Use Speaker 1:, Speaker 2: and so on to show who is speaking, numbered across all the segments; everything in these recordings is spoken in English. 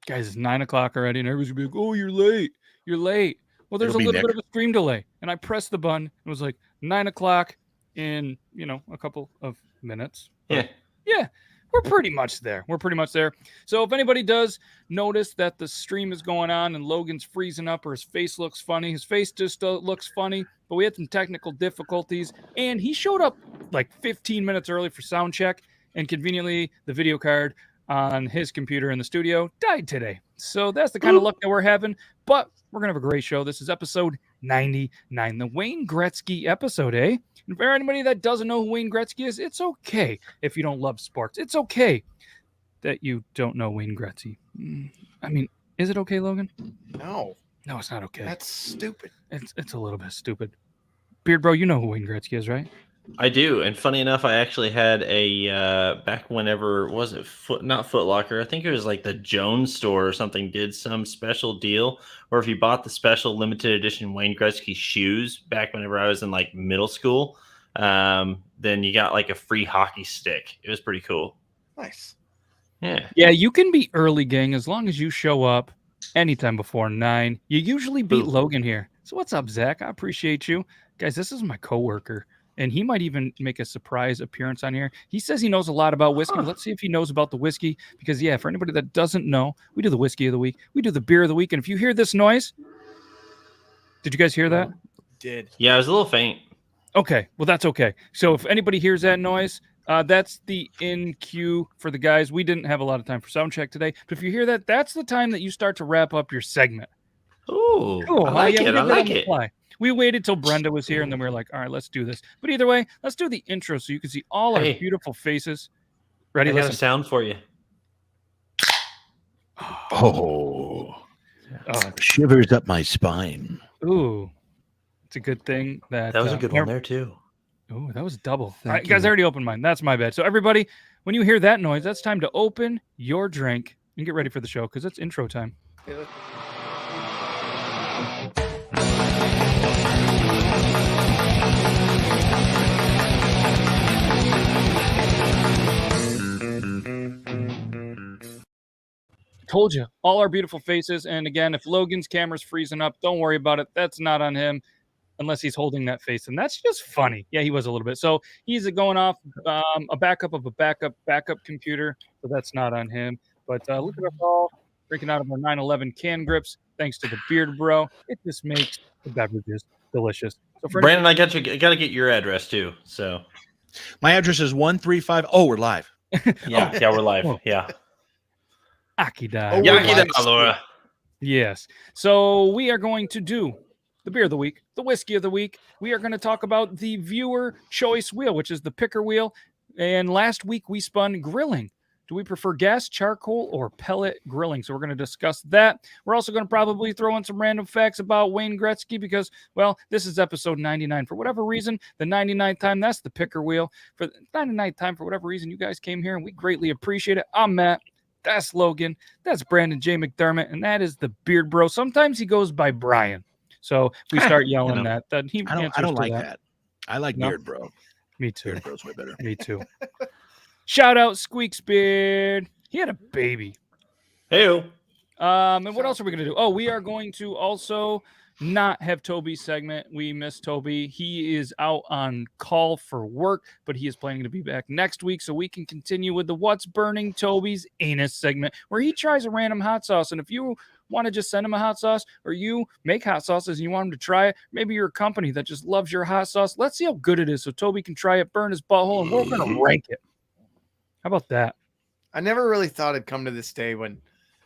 Speaker 1: Guys, it's 9 o'clock already, and everybody's gonna be like, "Oh, you're late. You're late." Well, there's a little bit of a stream delay, and I pressed the button. It was like 9 o'clock in a couple of minutes. But yeah, we're pretty much there. So if anybody does notice that the stream is going on and Logan's freezing up or his face looks funny, his face just looks funny. But we had some technical difficulties, and he showed up like 15 minutes early for sound check, and conveniently the video card on his computer in the studio died today. So that's the kind of luck that we're having. But we're going to have a great show. This is episode 99, the Wayne Gretzky episode, eh? And for anybody that doesn't know who Wayne Gretzky is, it's okay if you don't love sports. It's okay that you don't know Wayne Gretzky. I mean, is it okay, Logan?
Speaker 2: No,
Speaker 1: it's not okay.
Speaker 2: That's stupid.
Speaker 1: It's a little bit stupid. Beard Bro, you know who Wayne Gretzky is, right?
Speaker 3: I do, and funny enough, I actually had a back whenever was it not Foot Locker? I think it was like the Jones store or something. Did some special deal, or if you bought the special limited edition Wayne Gretzky shoes back whenever I was in like middle school, then you got like a free hockey stick. It was pretty cool.
Speaker 2: Nice.
Speaker 1: Yeah, you can be early, gang, as long as you show up anytime before 9. You usually beat Logan here. So what's up, Zach? I appreciate you, guys. This is my coworker. And he might even make a surprise appearance on here. He says he knows a lot about whiskey. Let's see if he knows about the whiskey. Because, yeah, for anybody that doesn't know, we do the whiskey of the week. We do the beer of the week. And if you hear this noise, did you guys hear that?
Speaker 2: Did.
Speaker 3: Yeah, it was a little faint.
Speaker 1: Okay. Well, that's okay. So if anybody hears that noise, that's the in cue for the guys. We didn't have a lot of time for sound check today. But if you hear that, that's the time that you start to wrap up your segment.
Speaker 3: Ooh,
Speaker 1: cool.
Speaker 3: I like it. I like it.
Speaker 1: We waited till Brenda was here, and then we were like, all right, let's do this. But either way, let's do the intro so you can see all our beautiful faces. Ready?
Speaker 3: I got a sound for you.
Speaker 4: Oh, shivers up my spine.
Speaker 1: Ooh, it's a good thing that
Speaker 3: was a good one there, too.
Speaker 1: Ooh, that was double. All right, guys, I already opened mine. That's my bad. So everybody, when you hear that noise, that's time to open your drink and get ready for the show because it's intro time. Told you, all our beautiful faces. And again, if Logan's camera's freezing up, don't worry about it. That's not on him unless he's holding that face. And that's just funny. Yeah, he was a little bit. So he's going off a backup of a backup computer. So that's not on him. But look at us all drinking out of our 9/11 can grips. Thanks to the Beard Bro. It just makes the beverages delicious. So for
Speaker 3: Brandon, I got to get your address too. So
Speaker 4: my address is 135. Oh, we're live.
Speaker 3: Yeah, we're live. Yeah.
Speaker 1: Akida.
Speaker 3: Laura.
Speaker 1: Yes. So we are going to do the beer of the week, the whiskey of the week. We are going to talk about the viewer choice wheel, which is the picker wheel. And last week we spun grilling. Do we prefer gas, charcoal, or pellet grilling? So we're going to discuss that. We're also going to probably throw in some random facts about Wayne Gretzky because, well, this is episode 99. For whatever reason, the 99th time, that's the picker wheel. For the 99th time, for whatever reason, you guys came here, and we greatly appreciate it. I'm Matt. That's Logan. That's Brandon J. McDermott, and that is the Beard Bro. Sometimes he goes by Brian. So if we start yelling that he
Speaker 4: I don't like that. I like Beard Bro.
Speaker 1: Me too.
Speaker 4: Beard Bro's way better.
Speaker 1: Me too. Shout out Squeaks Beard. He had a baby.
Speaker 3: Hey-o.
Speaker 1: And what else are we going to do? Oh, we are going to also not have Toby's segment. We miss Toby. He is out on call for work, but he is planning to be back next week so we can continue with the What's Burning Toby's Anus segment where he tries a random hot sauce. And if you want to just send him a hot sauce or you make hot sauces and you want him to try it, maybe you're a company that just loves your hot sauce. Let's see how good it is so Toby can try it, burn his butthole, and we're going to rank it. How about that?
Speaker 2: I never really thought it'd come to this day when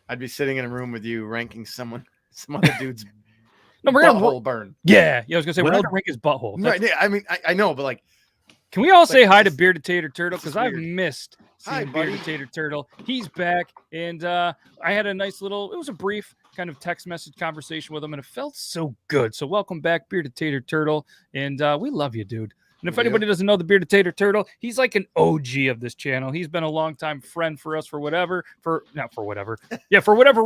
Speaker 2: I'd be sitting in a room with you ranking some other dude's butthole burn.
Speaker 1: Yeah, I was gonna say we're not gonna rank his butthole.
Speaker 2: Right? I mean, I know, but like,
Speaker 1: can we all say hi to Bearded Tater Turtle because I've missed
Speaker 2: Hi,
Speaker 1: seeing
Speaker 2: buddy.
Speaker 1: Bearded Tater Turtle. He's back, and I had a nice little. It was a brief kind of text message conversation with him, and it felt so good. So welcome back, Bearded Tater Turtle, and we love you, dude. And if anybody doesn't know the Bearded Tater Turtle, he's like an OG of this channel. He's been a longtime friend for us for whatever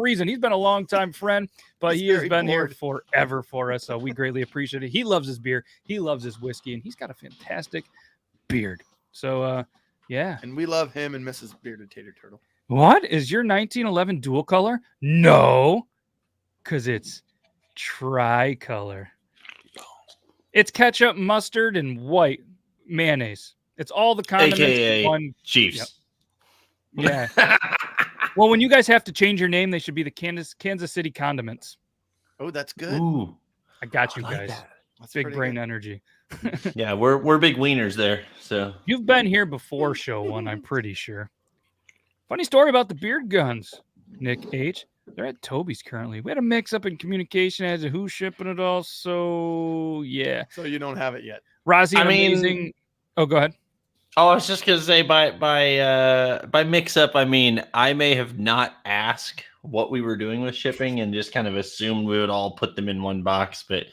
Speaker 1: reason. He's been a longtime friend, but he has been here forever for us. So we greatly appreciate it. He loves his beer. He loves his whiskey, and he's got a fantastic beard. So, yeah.
Speaker 2: And we love him and Mrs. Bearded Tater Turtle.
Speaker 1: What is your 1911 dual color? No, because it's tricolor. It's ketchup, mustard, and white mayonnaise. It's all the condiments
Speaker 3: AKA
Speaker 1: in one.
Speaker 3: Chiefs.
Speaker 1: Yep. Yeah. Well, when you guys have to change your name, they should be the Kansas City Condiments.
Speaker 2: Oh, that's good.
Speaker 3: Ooh,
Speaker 1: I got you
Speaker 3: I like
Speaker 1: guys.
Speaker 3: that.
Speaker 2: That's
Speaker 1: Big
Speaker 2: pretty
Speaker 1: brain
Speaker 2: good.
Speaker 1: energy.
Speaker 3: Yeah, we're big wieners there. So
Speaker 1: You've been here before, show one, I'm pretty sure. Funny story about the beard guns, Nick H. They're at Toby's currently. We had a mix-up in communication as to who's shipping it all. So, yeah.
Speaker 2: So you don't have it yet.
Speaker 1: Rozzy,
Speaker 3: I mean-
Speaker 1: amazing. Oh, go ahead.
Speaker 3: Oh, I was just gonna say by mix up, I mean I may have not asked what we were doing with shipping and just kind of assumed we would all put them in one box. But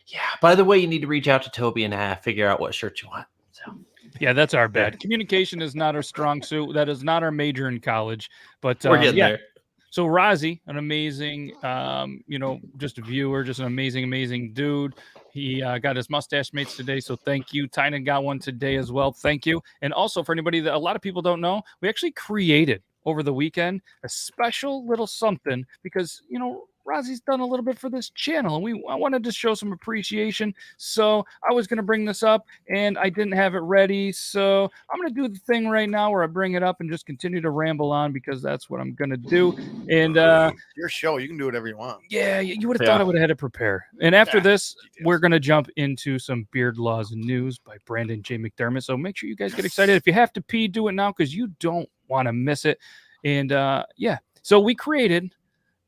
Speaker 3: yeah, by the way, you need to reach out to Toby and figure out what shirt you want. So
Speaker 1: Yeah, that's our bad. Communication is not our strong suit. That is not our major in college. But
Speaker 3: we're getting there.
Speaker 1: So Rozzy, an amazing, just a viewer, just an amazing dude. He got his mustache mates today, so thank you. Tine got one today as well. Thank you. And also for anybody that a lot of people don't know, we actually created over the weekend a special little something because, Rozzy's done a little bit for this channel, and I wanted to show some appreciation. So I was going to bring this up, and I didn't have it ready. So I'm going to do the thing right now where I bring it up and just continue to ramble on because that's what I'm going to do. And
Speaker 2: Your show, you can do whatever you want.
Speaker 1: yeah, you would have thought I would have had to prepare. And after this, we're going to jump into some Beard Laws News by Brandon J. McDermott. So make sure you guys get excited. If you have to pee, do it now because you don't want to miss it. And so we created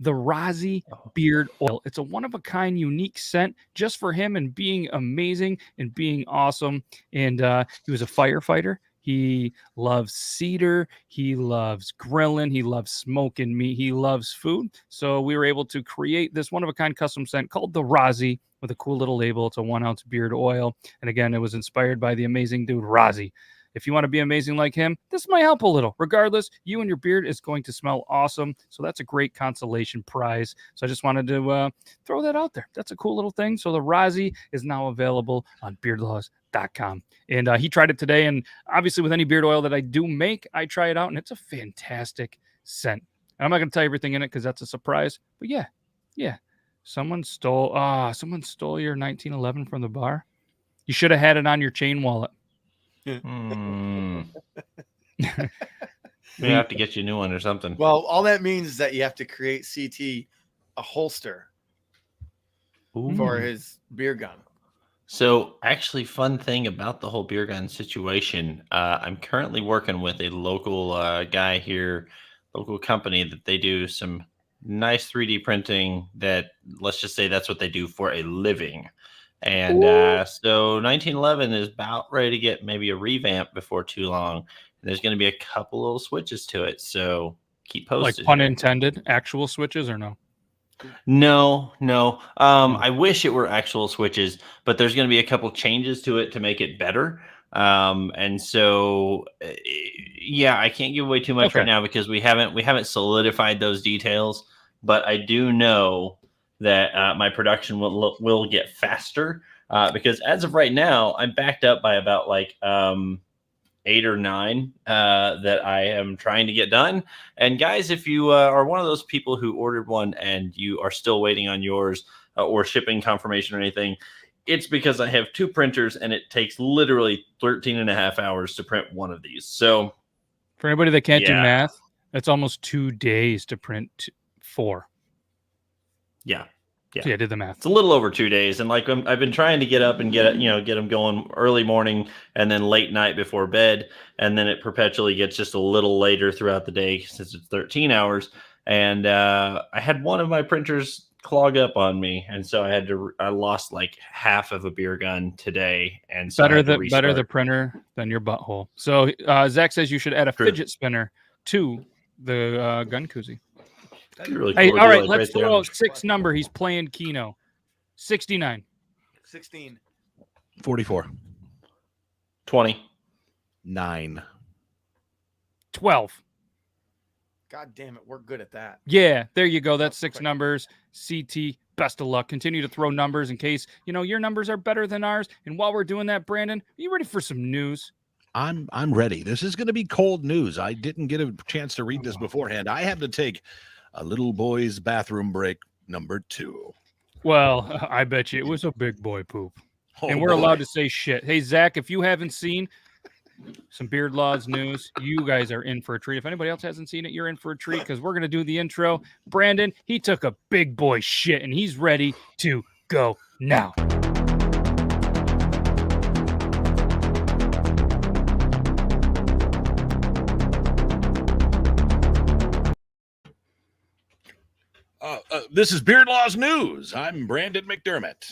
Speaker 1: the Rozzy Beard Oil. It's a one-of-a-kind, unique scent just for him and being amazing and being awesome. And he was a firefighter. He loves cedar. He loves grilling. He loves smoking meat. He loves food. So we were able to create this one-of-a-kind custom scent called the Rozzy with a cool little label. It's a 1-ounce beard oil. And again, it was inspired by the amazing dude Rozzy. If you want to be amazing like him, this might help a little. Regardless, you and your beard is going to smell awesome. So that's a great consolation prize. So I just wanted to throw that out there. That's a cool little thing. So the Rozzy is now available on beardlaws.com. And he tried it today. And obviously with any beard oil that I do make, I try it out. And it's a fantastic scent. And I'm not going to tell you everything in it because that's a surprise. But yeah. Someone stole your 1911 from the bar. You should have had it on your chain wallet.
Speaker 3: We have to get you a new one or something.
Speaker 2: Well, all that means is that you have to create CT a holster for his beer gun.
Speaker 3: So actually, fun thing about the whole beer gun situation, I'm currently working with a local guy here, local company that they do some nice 3D printing that, let's just say that's what they do for a living. And so 1911 is about ready to get maybe a revamp before too long. And there's going to be a couple little switches to it. So keep posted.
Speaker 1: Like pun intended, actual switches or no?
Speaker 3: No. I wish it were actual switches, but there's going to be a couple changes to it to make it better. And so, I can't give away too much right now because we haven't solidified those details, but I do know that my production will get faster because as of right now, I'm backed up by about 8 or 9 that I am trying to get done. And guys, if you are one of those people who ordered one and you are still waiting on yours or shipping confirmation or anything, it's because I have 2 printers and it takes literally 13 and a half hours to print one of these. So
Speaker 1: for anybody that can't do math, that's almost 2 days to print 4.
Speaker 3: Yeah.
Speaker 1: So I did the math.
Speaker 3: It's a little over 2 days. And I've been trying to get up and get them going early morning and then late night before bed. And then it perpetually gets just a little later throughout the day since it's 13 hours. And I had one of my printers clog up on me. And so I lost half of a beer gun today. And so
Speaker 1: better the printer than your butthole. So Zach says you should add a fidget spinner to the gun koozie.
Speaker 3: Really cool.
Speaker 1: Hey, all right, let's throw out 6 number. He's playing Keno. 69.
Speaker 2: 16.
Speaker 4: 44.
Speaker 3: 20.
Speaker 4: 9.
Speaker 1: 12.
Speaker 2: God damn it, we're good at that.
Speaker 1: Yeah, there you go. That's 6 numbers. CT, best of luck. Continue to throw numbers in case, your numbers are better than ours. And while we're doing that, Brandon, are you ready for some news?
Speaker 4: I'm ready. This is going to be cold news. I didn't get a chance to read this beforehand. I had to take a little boy's bathroom break number 2.
Speaker 1: Well, I bet you it was a big boy poop.
Speaker 4: Oh,
Speaker 1: and we're allowed to say shit. Hey, Zach, if you haven't seen some Beard Laws news, you guys are in for a treat. If anybody else hasn't seen it, you're in for a treat because we're going to do the intro. Brandon, he took a big boy shit, and he's ready to go now.
Speaker 4: This is Beard Laws News. I'm Brandon McDermott.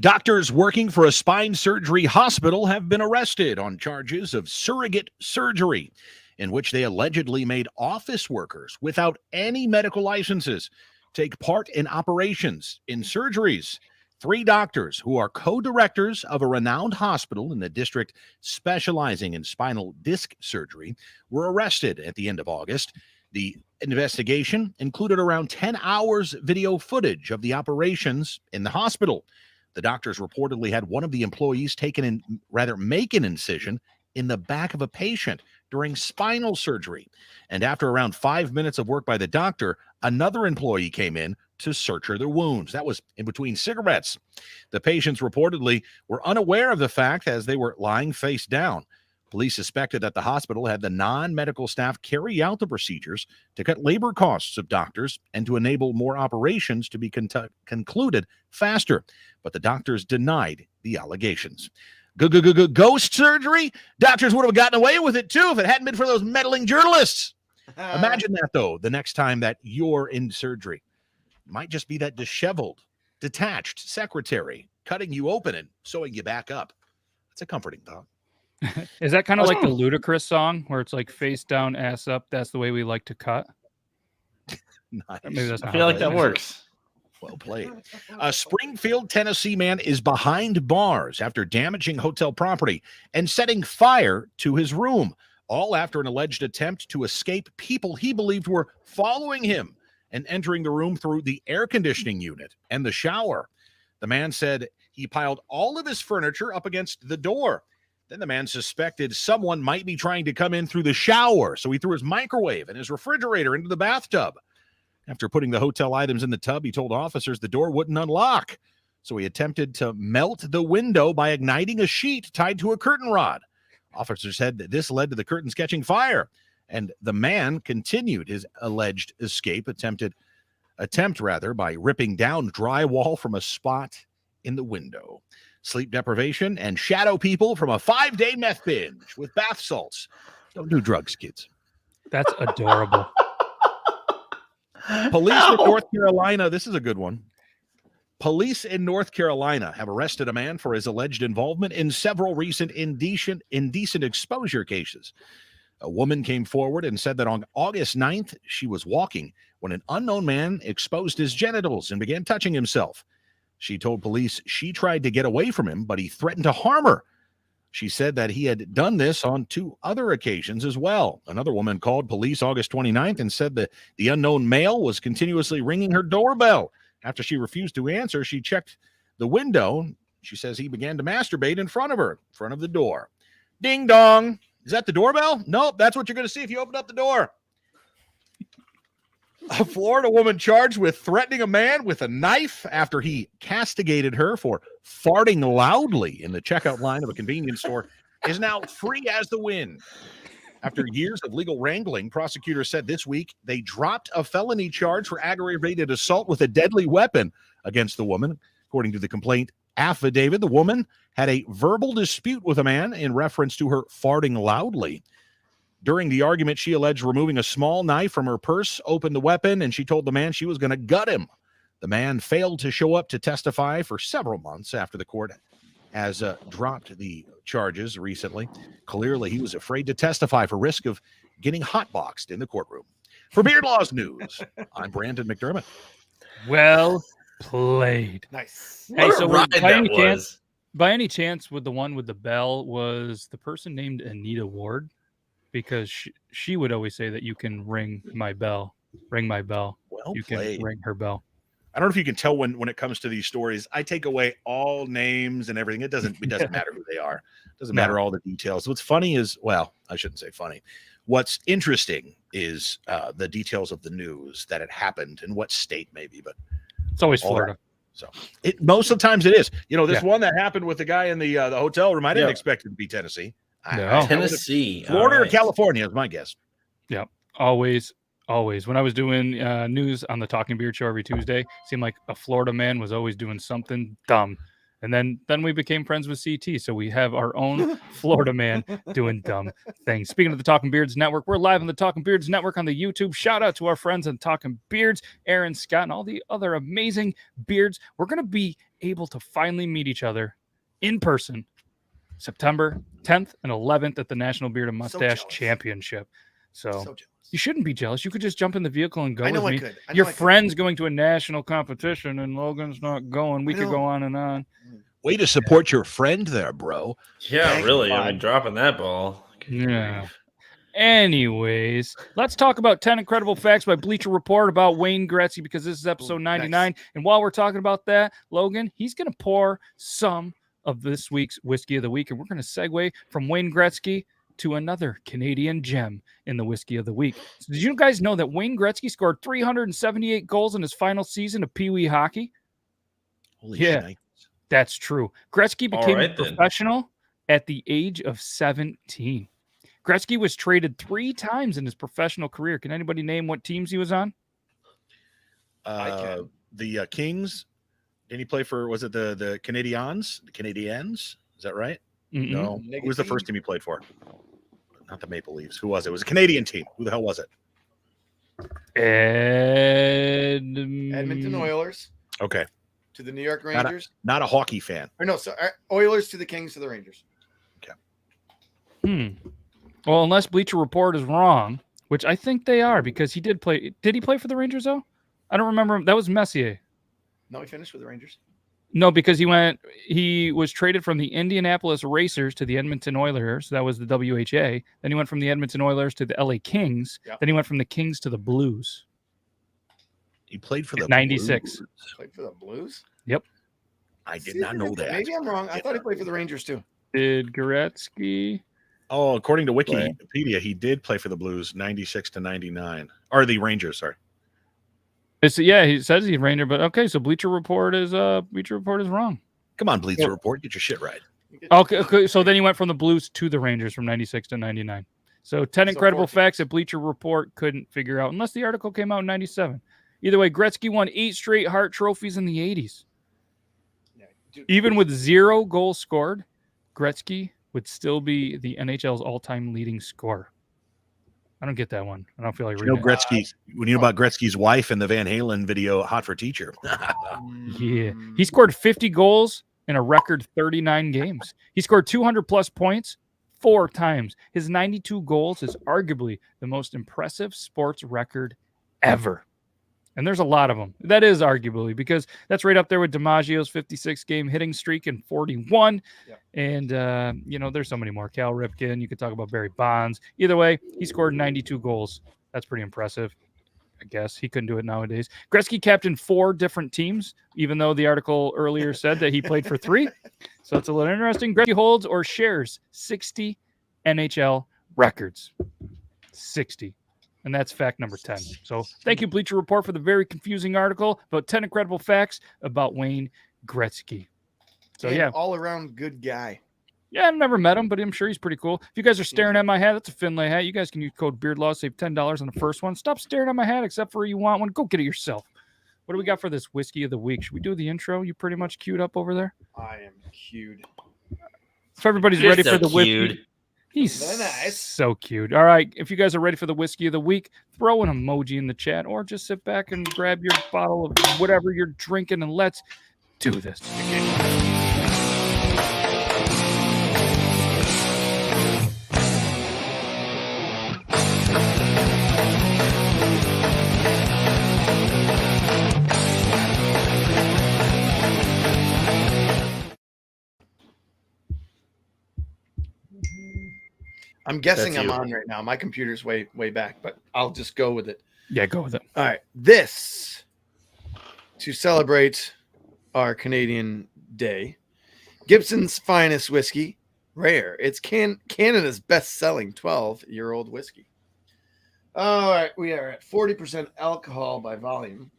Speaker 4: Doctors working for a spine surgery hospital have been arrested on charges of surrogate surgery, in which they allegedly made office workers without any medical licenses take part in operations in surgeries. 3 doctors who are co-directors of a renowned hospital in the district specializing in spinal disc surgery were arrested at the end of August. The investigation included around 10 hours video footage of the operations in the hospital. The doctors reportedly had one of the employees make an incision in the back of a patient during spinal surgery. And after around 5 minutes of work by the doctor, another employee came in to suture the wounds. That was in between cigarettes. The patients reportedly were unaware of the fact as they were lying face down. Police suspected that the hospital had the non-medical staff carry out the procedures to cut labor costs of doctors and to enable more operations to be concluded faster. But the doctors denied the allegations. Ghost surgery? Doctors would have gotten away with it too if it hadn't been for those meddling journalists. Imagine that, though, the next time that you're in surgery. It might just be that disheveled, detached secretary cutting you open and sewing you back up. It's a comforting thought.
Speaker 1: Is that kind of like the Ludacris song where it's like face down, ass up? That's the way we like to cut.
Speaker 4: Nice.
Speaker 1: Maybe that's not
Speaker 3: I feel like that works.
Speaker 4: Well played. A Springfield, Tennessee man is behind bars after damaging hotel property and setting fire to his room, all after an alleged attempt to escape people he believed were following him and entering the room through the air conditioning unit and the shower. The man said he piled all of his furniture up against the door. Then the man suspected someone might be trying to come in through the shower, so he threw his microwave and his refrigerator into the bathtub. After putting the hotel items in the tub, he told officers the door wouldn't unlock, so he attempted to melt the window by igniting a sheet tied to a curtain rod. Officers said that this led to the curtains catching fire, and the man continued his alleged attempt by ripping down drywall from a spot in the window. Sleep deprivation and shadow people from a 5-day meth binge with bath salts. Don't do drugs, kids.
Speaker 1: That's adorable.
Speaker 4: Police in North Carolina, this is a good one. Police in North Carolina have arrested a man for his alleged involvement in several recent indecent exposure cases. A woman came forward and said that on August 9th, she was walking when an unknown man exposed his genitals and began touching himself. She told police she tried to get away from him, but he threatened to harm her. She said that he had done this on 2 other occasions as well. Another woman called police August 29th and said that the unknown male was continuously ringing her doorbell. After she refused to answer, she checked the window. She says he began to masturbate in front of her, in front of the door. Ding dong. Is that the doorbell? Nope, that's what you're going to see if you open up the door. A Florida woman charged with threatening a man with a knife after he castigated her for farting loudly in the checkout line of a convenience store is now free as the wind. After years of legal wrangling, prosecutors said this week they dropped a felony charge for aggravated assault with a deadly weapon against the woman. According to the complaint affidavit, the woman had a verbal dispute with a man in reference to her farting loudly. During the argument, she alleged removing a small knife from her purse, opened the weapon, and she told the man she was going to gut him. The man failed to show up to testify for several months after the court has dropped the charges recently. Clearly, he was afraid to testify for risk of getting hotboxed in the courtroom. For Beard Laws News, I'm Brandon McDermott.
Speaker 1: Well played.
Speaker 2: Nice.
Speaker 1: Hey, so
Speaker 3: Was.
Speaker 1: by any chance, with the one with the bell, was the person named Anita Ward? Because she would always say that you can ring my bell. Ring my bell.
Speaker 4: Well
Speaker 1: you
Speaker 4: played.
Speaker 1: can ring her bell.
Speaker 4: I don't know if you can tell when it comes to these stories, I take away all names and everything. It doesn't matter who they are. It doesn't matter all the details. What's funny is, well, I shouldn't say funny. What's interesting is the details of the news that it happened in what state maybe, but
Speaker 1: it's always Florida.
Speaker 4: So most of the times it is. This one that happened with the guy in the hotel room, I didn't expect it to be Tennessee.
Speaker 3: Tennessee.
Speaker 4: Florida or California is my guess.
Speaker 1: Yeah, always. When I was doing news on the Talking Beard show every Tuesday, it seemed like a Florida man was always doing something dumb. And then we became friends with CT, so we have our own Florida man doing dumb things. Speaking of the Talking Beards Network, we're live on the Talking Beards Network on the YouTube. Shout out to our friends on Talking Beards, Aaron, Scott, and all the other amazing beards. We're going to be able to finally meet each other in person September 10th and 11th at the National Beard and Mustache Championship. So you shouldn't be jealous. You could just jump in the vehicle and go with me. Your friend's going to a national competition and Logan's not going. We could go on and on.
Speaker 4: Way to support your friend there, bro.
Speaker 3: Yeah, really. I mean, dropping that ball.
Speaker 1: Yeah. Anyways, let's talk about 10 incredible facts by Bleacher Report about Wayne Gretzky, because this is episode 99. Nice. And while we're talking about that, Logan, he's going to pour some of this week's Whiskey of the Week. And we're going to segue from Wayne Gretzky to another Canadian gem in the Whiskey of the Week. So did you guys know that Wayne Gretzky scored 378 goals in his final season of Pee Wee hockey?
Speaker 4: Holy shit.
Speaker 1: That's true. Gretzky became a professional at the age of 17. Gretzky was traded 3 times in his professional career. Can anybody name what teams he was on?
Speaker 4: The Kings. Didn't he play for, was it the Canadiens? The Canadiens? Is that right? Mm-mm. No. Who was the first team he played for? Not the Maple Leafs. Who was it? It was a Canadian team. Who the hell was it?
Speaker 2: Edmonton Oilers.
Speaker 4: Okay.
Speaker 2: To the New York Rangers.
Speaker 4: Not a hockey fan.
Speaker 2: Or no, so Oilers to the Kings to the Rangers.
Speaker 4: Okay.
Speaker 1: Well, unless Bleacher Report is wrong, which I think they are, because he did play. Did he play for the Rangers, though? I don't remember. That was Messier.
Speaker 2: No, he finished with the Rangers.
Speaker 1: No, because he was traded from the Indianapolis Racers to the Edmonton Oilers. That was the WHA. Then he went from the Edmonton Oilers to the LA Kings. Yep. Then he went from the Kings to the Blues.
Speaker 4: He played for the
Speaker 1: 96.
Speaker 4: Blues.
Speaker 2: Played for the Blues?
Speaker 1: Yep.
Speaker 4: I did not know that.
Speaker 2: Maybe I'm wrong. I thought he played for the Rangers too.
Speaker 1: Did Gretzky?
Speaker 4: Oh, according to Wikipedia, he did play for the Blues 96 to 99. Or the Rangers, sorry.
Speaker 1: He says he's Ranger, but okay, so Bleacher Report is wrong.
Speaker 4: Come on, Bleacher Report, get your shit right.
Speaker 1: Okay, so then he went from the Blues to the Rangers from 96 to 99. So 10 incredible facts that Bleacher Report couldn't figure out, unless the article came out in 97. Either way, Gretzky won 8 straight Hart trophies in the 80s. Even with 0 goals scored, Gretzky would still be the NHL's all-time leading scorer. I don't get that one. I don't feel like reading
Speaker 4: Gretzky. When you know about Gretzky's wife in the Van Halen video, "Hot for Teacher."
Speaker 1: Yeah, he scored 50 goals in a record 39 games. He scored 200+ points 4 times. His 92 goals is arguably the most impressive sports record ever. And there's a lot of them. That is arguably, because that's right up there with DiMaggio's 56-game hitting streak in 41. Yep. And, there's so many more. Cal Ripken. You could talk about Barry Bonds. Either way, he scored 92 goals. That's pretty impressive. I guess he couldn't do it nowadays. Gretzky captained 4 different teams, even though the article earlier said that he played for 3. So it's a little interesting. Gretzky holds or shares 60 NHL records. 60. And that's fact number 10. So thank you, Bleacher Report, for the very confusing article about 10 incredible facts about Wayne Gretzky. So,
Speaker 2: all around good guy.
Speaker 1: Yeah, I've never met him, but I'm sure he's pretty cool. If you guys are staring at my hat, that's a Finlay hat. You guys can use code BEARDLAW, save $10 on the first one. Stop staring at my hat, except for you want one. Go get it yourself. What do we got for this Whiskey of the Week? Should we do the intro? You pretty much queued up over there?
Speaker 2: I am queued.
Speaker 1: If everybody's ready for the Whiskey. He's
Speaker 2: nice.
Speaker 1: So cute. All right. If you guys are ready for the Whiskey of the Week, throw an emoji in the chat or just sit back and grab your bottle of whatever you're drinking and let's do this.
Speaker 2: I'm guessing I'm on right now. My computer's way back, but I'll just go with it.
Speaker 1: Yeah, go with it.
Speaker 2: All right. This to celebrate our Canadian Day, Gibson's Finest Whiskey, rare. It's Canada's best-selling 12-year-old whiskey. All right, we are at 40% alcohol by volume.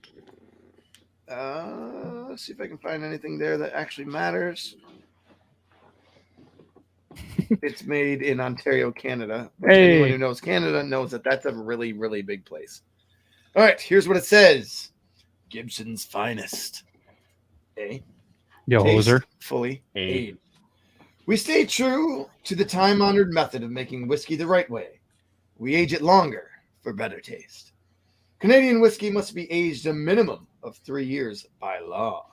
Speaker 2: Let's see if I can find anything there that actually matters. It's made in Ontario, Canada.
Speaker 1: Hey.
Speaker 2: Anyone who knows Canada knows that that's a really, really big place. All right, here's what it says. Gibson's Finest. A.
Speaker 1: Yo,
Speaker 2: Taste
Speaker 1: hoser.
Speaker 2: fully aged. We stay true to the time-honored method of making whiskey the right way. We age it longer for better taste. Canadian whiskey must be aged a minimum of 3 years by law.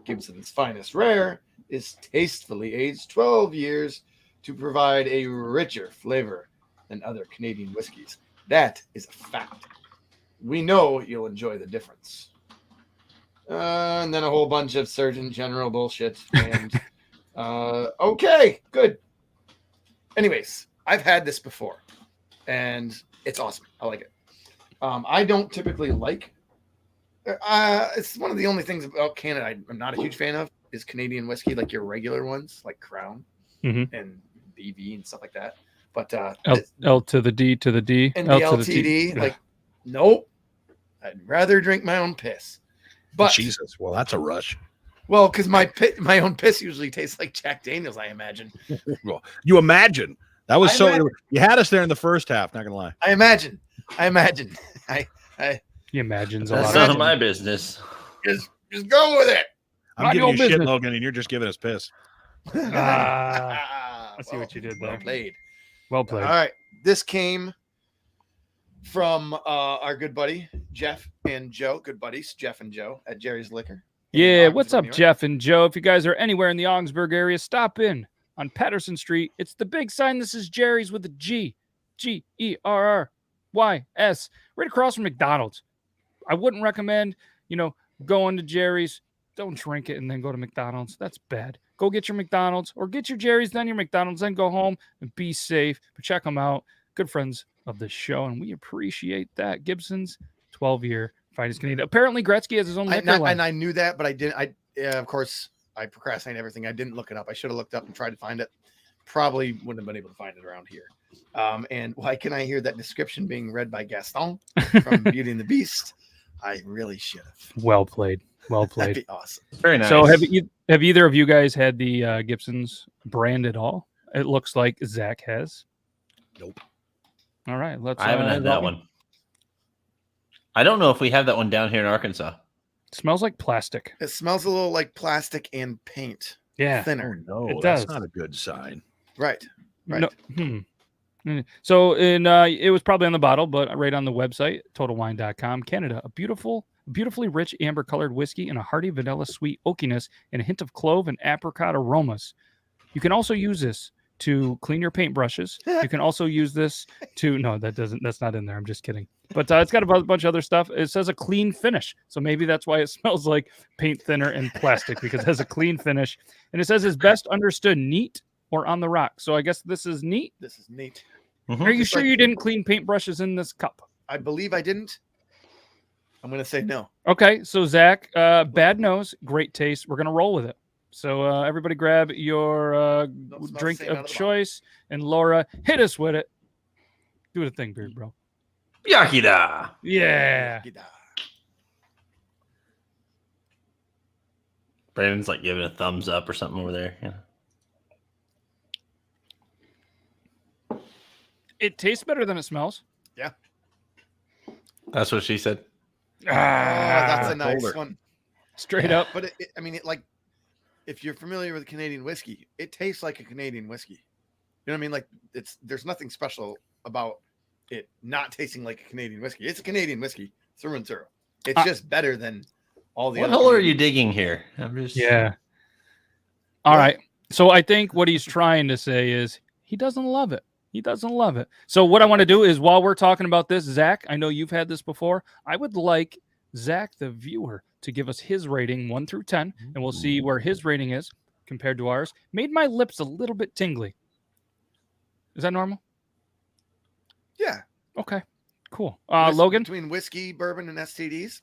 Speaker 2: Gibson's Finest Rare is tastefully aged 12 years to provide a richer flavor than other Canadian whiskeys. That is a fact. We know you'll enjoy the difference. And then a whole bunch of Surgeon General bullshit. And okay, good. Anyways, I've had this before, and it's awesome. I like it. I don't typically like. It's one of the only things about Canada I'm not a huge fan of is Canadian whiskey, like your regular ones, like Crown and BV and stuff like that. But
Speaker 1: L to the D to the D
Speaker 2: and
Speaker 1: L
Speaker 2: the
Speaker 1: to the
Speaker 2: LTD,
Speaker 1: T.
Speaker 2: like, nope. I'd rather drink my own piss. But
Speaker 4: Jesus, well, that's a rush.
Speaker 2: well, because my own piss usually tastes like Jack Daniels, I imagine.
Speaker 4: Well, you imagine that was you had us there in the first half. Not gonna lie.
Speaker 2: I imagine.
Speaker 1: He imagines a
Speaker 3: That's
Speaker 1: lot.
Speaker 3: none of my business.
Speaker 2: Just go with it.
Speaker 4: I'm
Speaker 1: Not
Speaker 4: giving
Speaker 1: your
Speaker 4: you shit,
Speaker 1: business.
Speaker 4: Logan, and you're just giving us piss.
Speaker 1: I see what you did
Speaker 2: Well
Speaker 1: there.
Speaker 2: played.
Speaker 1: Well
Speaker 2: All
Speaker 1: played.
Speaker 2: right. This came from our good buddy Jeff and Joe. Good buddies, Jeff and Joe at Jerry's Liquor. in
Speaker 1: Yeah,
Speaker 2: Augsburg,
Speaker 1: what's up,
Speaker 2: New York.
Speaker 1: Jeff and Joe? If you guys are anywhere in the Augsburg area, stop in on Patterson Street. It's the big sign. This is Jerry's with a G. Gerrys. Right across from McDonald's. I wouldn't recommend, going to Jerry's. Don't drink it and then go to McDonald's. That's bad. Go get your McDonald's or get your Jerry's, then your McDonald's, then go home and be safe. But check them out. Good friends of the show, and we appreciate that. Gibson's 12-year Finest Canadian. Apparently, Gretzky has his own liquor line.
Speaker 2: And I knew that, but I didn't. Of course, I procrastinate everything. I didn't look it up. I should have looked up and tried to find it. Probably wouldn't have been able to find it around here. And why can I hear that description being read by Gaston from Beauty and the Beast? I really should have.
Speaker 1: Well played. Well
Speaker 2: That'd
Speaker 1: played.
Speaker 2: be awesome.
Speaker 3: Very nice.
Speaker 1: So have either of you guys had the Gibson's brand at all? It looks like Zach has.
Speaker 4: Nope.
Speaker 1: All right, let's.
Speaker 3: I haven't had that one. I don't know if we have that one down here in Arkansas.
Speaker 1: Smells like plastic.
Speaker 2: It smells a little like plastic and paint.
Speaker 1: Yeah.
Speaker 2: Thinner.
Speaker 4: Oh, no,
Speaker 1: It
Speaker 4: that's
Speaker 1: does.
Speaker 4: not a good sign.
Speaker 2: Right. Right.
Speaker 1: No, So it was probably on the bottle, but right on the website, TotalWine.com, Canada, a beautifully rich amber colored whiskey and a hearty vanilla sweet oakiness and a hint of clove and apricot aromas. You can also use this to clean your paintbrushes. You can also use this to that's not in there. I'm just kidding. But it's got a bunch of other stuff. It says a clean finish. So maybe that's why it smells like paint thinner and plastic, because it has a clean finish. And it says it's best understood neat or on the rock. So I guess this is neat.
Speaker 2: This is neat.
Speaker 3: Mm-hmm.
Speaker 1: Are you
Speaker 2: Just
Speaker 1: sure
Speaker 2: like-
Speaker 1: you didn't clean paintbrushes in this cup?
Speaker 2: I believe I didn't. I'm going to say no.
Speaker 1: Okay, so Zach, bad nose, great taste. We're gonna roll with it. So everybody, grab your
Speaker 2: Don't smell
Speaker 1: drink
Speaker 2: the same out
Speaker 1: of
Speaker 2: of the
Speaker 1: choice, and Laura, hit us with it. Do the thing, beard bro.
Speaker 3: Yakida.
Speaker 1: Yeah.
Speaker 3: Brandon's like giving a thumbs up or something over there. Yeah.
Speaker 1: It tastes better than it smells.
Speaker 3: That's what she said.
Speaker 2: That's a nice
Speaker 4: colder.
Speaker 2: one.
Speaker 1: Straight up.
Speaker 2: But like, if you're familiar with Canadian whiskey, it tastes like a Canadian whiskey. You know what I mean? Like, there's nothing special about it not tasting like a Canadian whiskey. It's a Canadian whiskey through and through. It's just better than all the
Speaker 3: What
Speaker 2: other
Speaker 3: hole are
Speaker 2: Canadian-
Speaker 3: you digging here? I'm just.
Speaker 1: Yeah. All right. So I think what he's trying to say is he doesn't love it. He doesn't love it. So what I want to do is, while we're talking about this, Zach, I know you've had this before. I would like Zach, the viewer, to give us his rating 1 through 10, and we'll see where his rating is compared to ours. Made my lips a little bit tingly. Is that normal?
Speaker 2: Yeah.
Speaker 1: Okay. Cool.
Speaker 2: Whis-
Speaker 1: Logan?
Speaker 2: Between whiskey, bourbon, and STDs.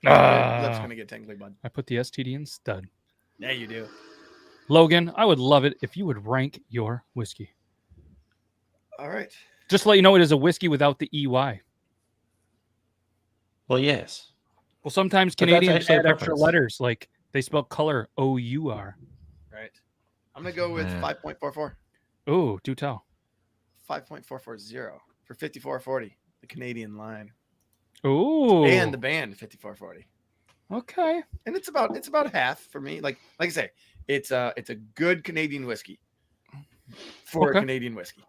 Speaker 2: Lips gonna get tingly, bud.
Speaker 1: I put the STD in stud.
Speaker 2: Yeah, you do.
Speaker 1: Logan, I would love it if you would rank your whiskey.
Speaker 2: All right.
Speaker 1: Just to let you know, it is a whiskey without the EY.
Speaker 3: Well, yes.
Speaker 1: Well, sometimes
Speaker 3: But that's
Speaker 1: Canadians
Speaker 3: actually a
Speaker 1: add extra
Speaker 3: preference.
Speaker 1: letters, like they spell color O-U-R.
Speaker 2: Right. I'm gonna go with 5.44.
Speaker 1: Oh, do tell.
Speaker 2: 5.440 for 5440, the Canadian line.
Speaker 1: Oh,
Speaker 2: And the band 5440.
Speaker 1: okay.
Speaker 2: And it's about half for me. Like I say, it's a good Canadian whiskey for
Speaker 1: Okay.
Speaker 2: a Canadian whiskey.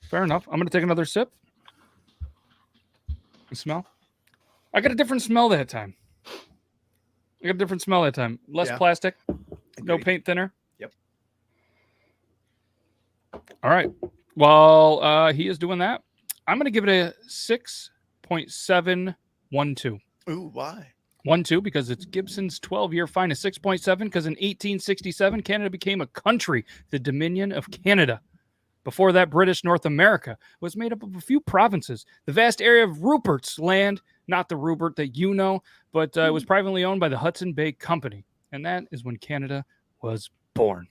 Speaker 1: Fair enough. I'm gonna take another sip. And smell. I got a different smell that time. Less
Speaker 2: Yeah.
Speaker 1: plastic, no
Speaker 2: Agreed.
Speaker 1: paint thinner.
Speaker 2: Yep.
Speaker 1: All right. While he is doing that, I'm gonna give it a 6.712.
Speaker 2: Ooh, why?
Speaker 1: 1-2 because it's Gibson's 12-year fine is 6.7 because in 1867 Canada became a country, the Dominion of Canada. Before that, British North America was made up of a few provinces. The vast area of Rupert's Land, not the Rupert that you know, but it was privately owned by the Hudson Bay Company. And that is when Canada was born.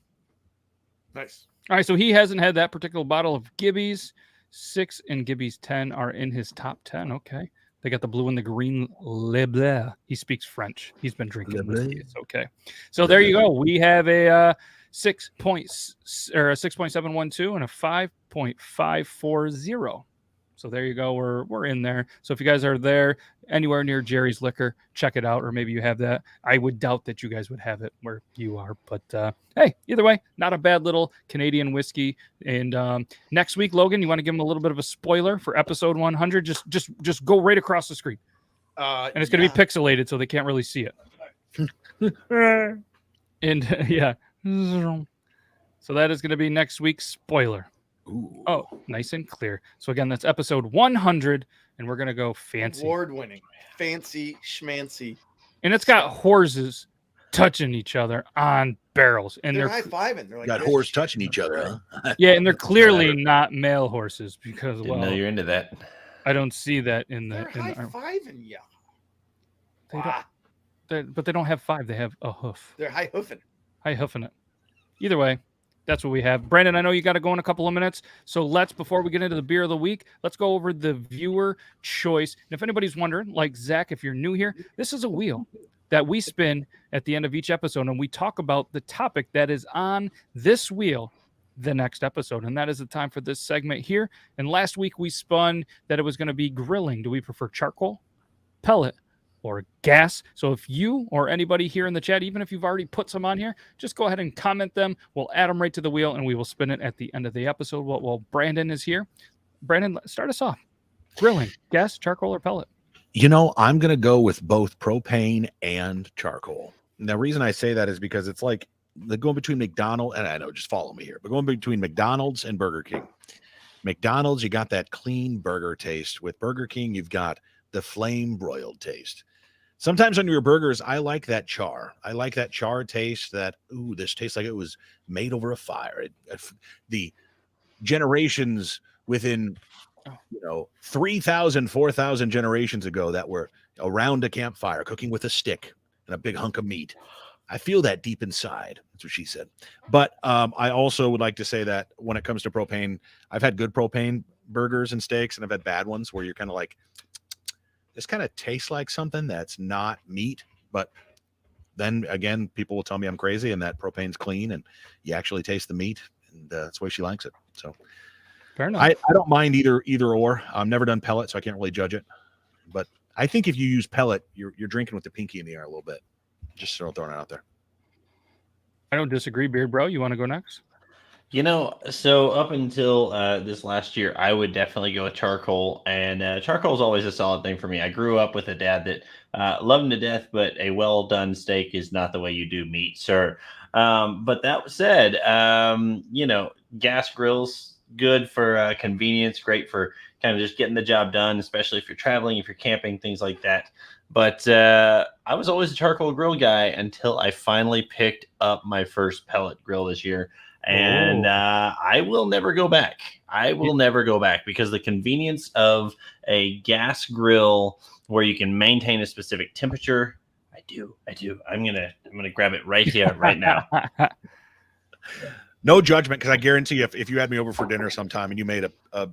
Speaker 2: Nice.
Speaker 1: All right, so he hasn't had that particular bottle of Gibby's. 6 and Gibby's 10 are in his top 10. Okay. They got the blue and the green. Le Bleu. He speaks French. He's been drinking whiskey. It's okay. So there you go. We have a 6.712 and a 5.540. So there you go. We're in there. So if you guys are there anywhere near Jerry's Liquor, check it out. Or maybe you have that. I would doubt that you guys would have it where you are. But hey, either way, not a bad little Canadian whiskey. And next week, Logan, you want to give them a little bit of a spoiler for episode 100? Just go right across the screen. And it's going to be pixelated, so they can't really see it. And yeah. So that is going to be next week's spoiler.
Speaker 4: Ooh.
Speaker 1: Oh, nice and clear. So again, that's episode 100, and we're going to go fancy.
Speaker 2: Award-winning, fancy, schmancy.
Speaker 1: And it's got horses touching each other on barrels. And
Speaker 2: They're
Speaker 1: they're
Speaker 2: high-fiving. They're like,
Speaker 4: Got
Speaker 2: this.
Speaker 4: horse touching each other, huh?
Speaker 1: yeah, and they're clearly not male horses because,
Speaker 3: Didn't know you're into that.
Speaker 1: I don't see that in the.
Speaker 2: They're high-fiving you.
Speaker 1: But they don't have 5. They have a hoof.
Speaker 2: They're high-hoofing.
Speaker 1: High hoofing it. Either way, that's what we have. Brandon, I know you got to go in a couple of minutes. So before we get into the beer of the week, let's go over the viewer choice. And if anybody's wondering, like Zach, if you're new here, this is a wheel that we spin at the end of each episode. And we talk about the topic that is on this wheel the next episode. And that is the time for this segment here. And last week we spun that it was going to be grilling. Do we prefer charcoal, pellet, or gas? So if you or anybody here in the chat, even if you've already put some on here, just go ahead and comment them. We'll add them right to the wheel and we will spin it at the end of the episode while Brandon is here. Brandon, start us off. Grilling, gas, charcoal, or pellet?
Speaker 4: You know, I'm going to go with both propane and charcoal. And the reason I say that is because it's like the going between McDonald's, and I know, just follow me here, but going between McDonald's and Burger King. McDonald's, you got that clean burger taste. With Burger King, you've got the flame broiled taste. Sometimes on your burgers, I like that char. I like that char taste, that, ooh, this tastes like it was made over a fire. The generations within, 3,000, 4,000 generations ago that were around a campfire, cooking with a stick and a big hunk of meat. I feel that deep inside. That's what she said. But I also would like to say that when it comes to propane, I've had good propane burgers and steaks, and I've had bad ones where you're kind of like, this kind of tastes like something that's not meat, but then again, people will tell me I'm crazy and that propane's clean and you actually taste the meat, and that's the way she likes it. So
Speaker 1: fair enough.
Speaker 4: I don't mind either or. I've never done pellet, so I can't really judge it. But I think if you use pellet, you're drinking with the pinky in the air a little bit. Just throwing it out there.
Speaker 1: I don't disagree, Beard Bro. You want to go next?
Speaker 3: So up until this last year, I would definitely go with charcoal, and charcoal is always a solid thing for me. I grew up with a dad that loved him to death, but a well-done steak is not the way you do meat, sir. But that said, gas grills, good for convenience, great for kind of just getting the job done, especially if you're traveling, if you're camping, things like that. But I was always a charcoal grill guy until I finally picked up my first pellet grill this year. And I will never go back. I will never go back because the convenience of a gas grill where you can maintain a specific temperature. I do. I'm gonna grab it right here, right now.
Speaker 4: No judgment, because I guarantee if you had me over for dinner sometime and you made a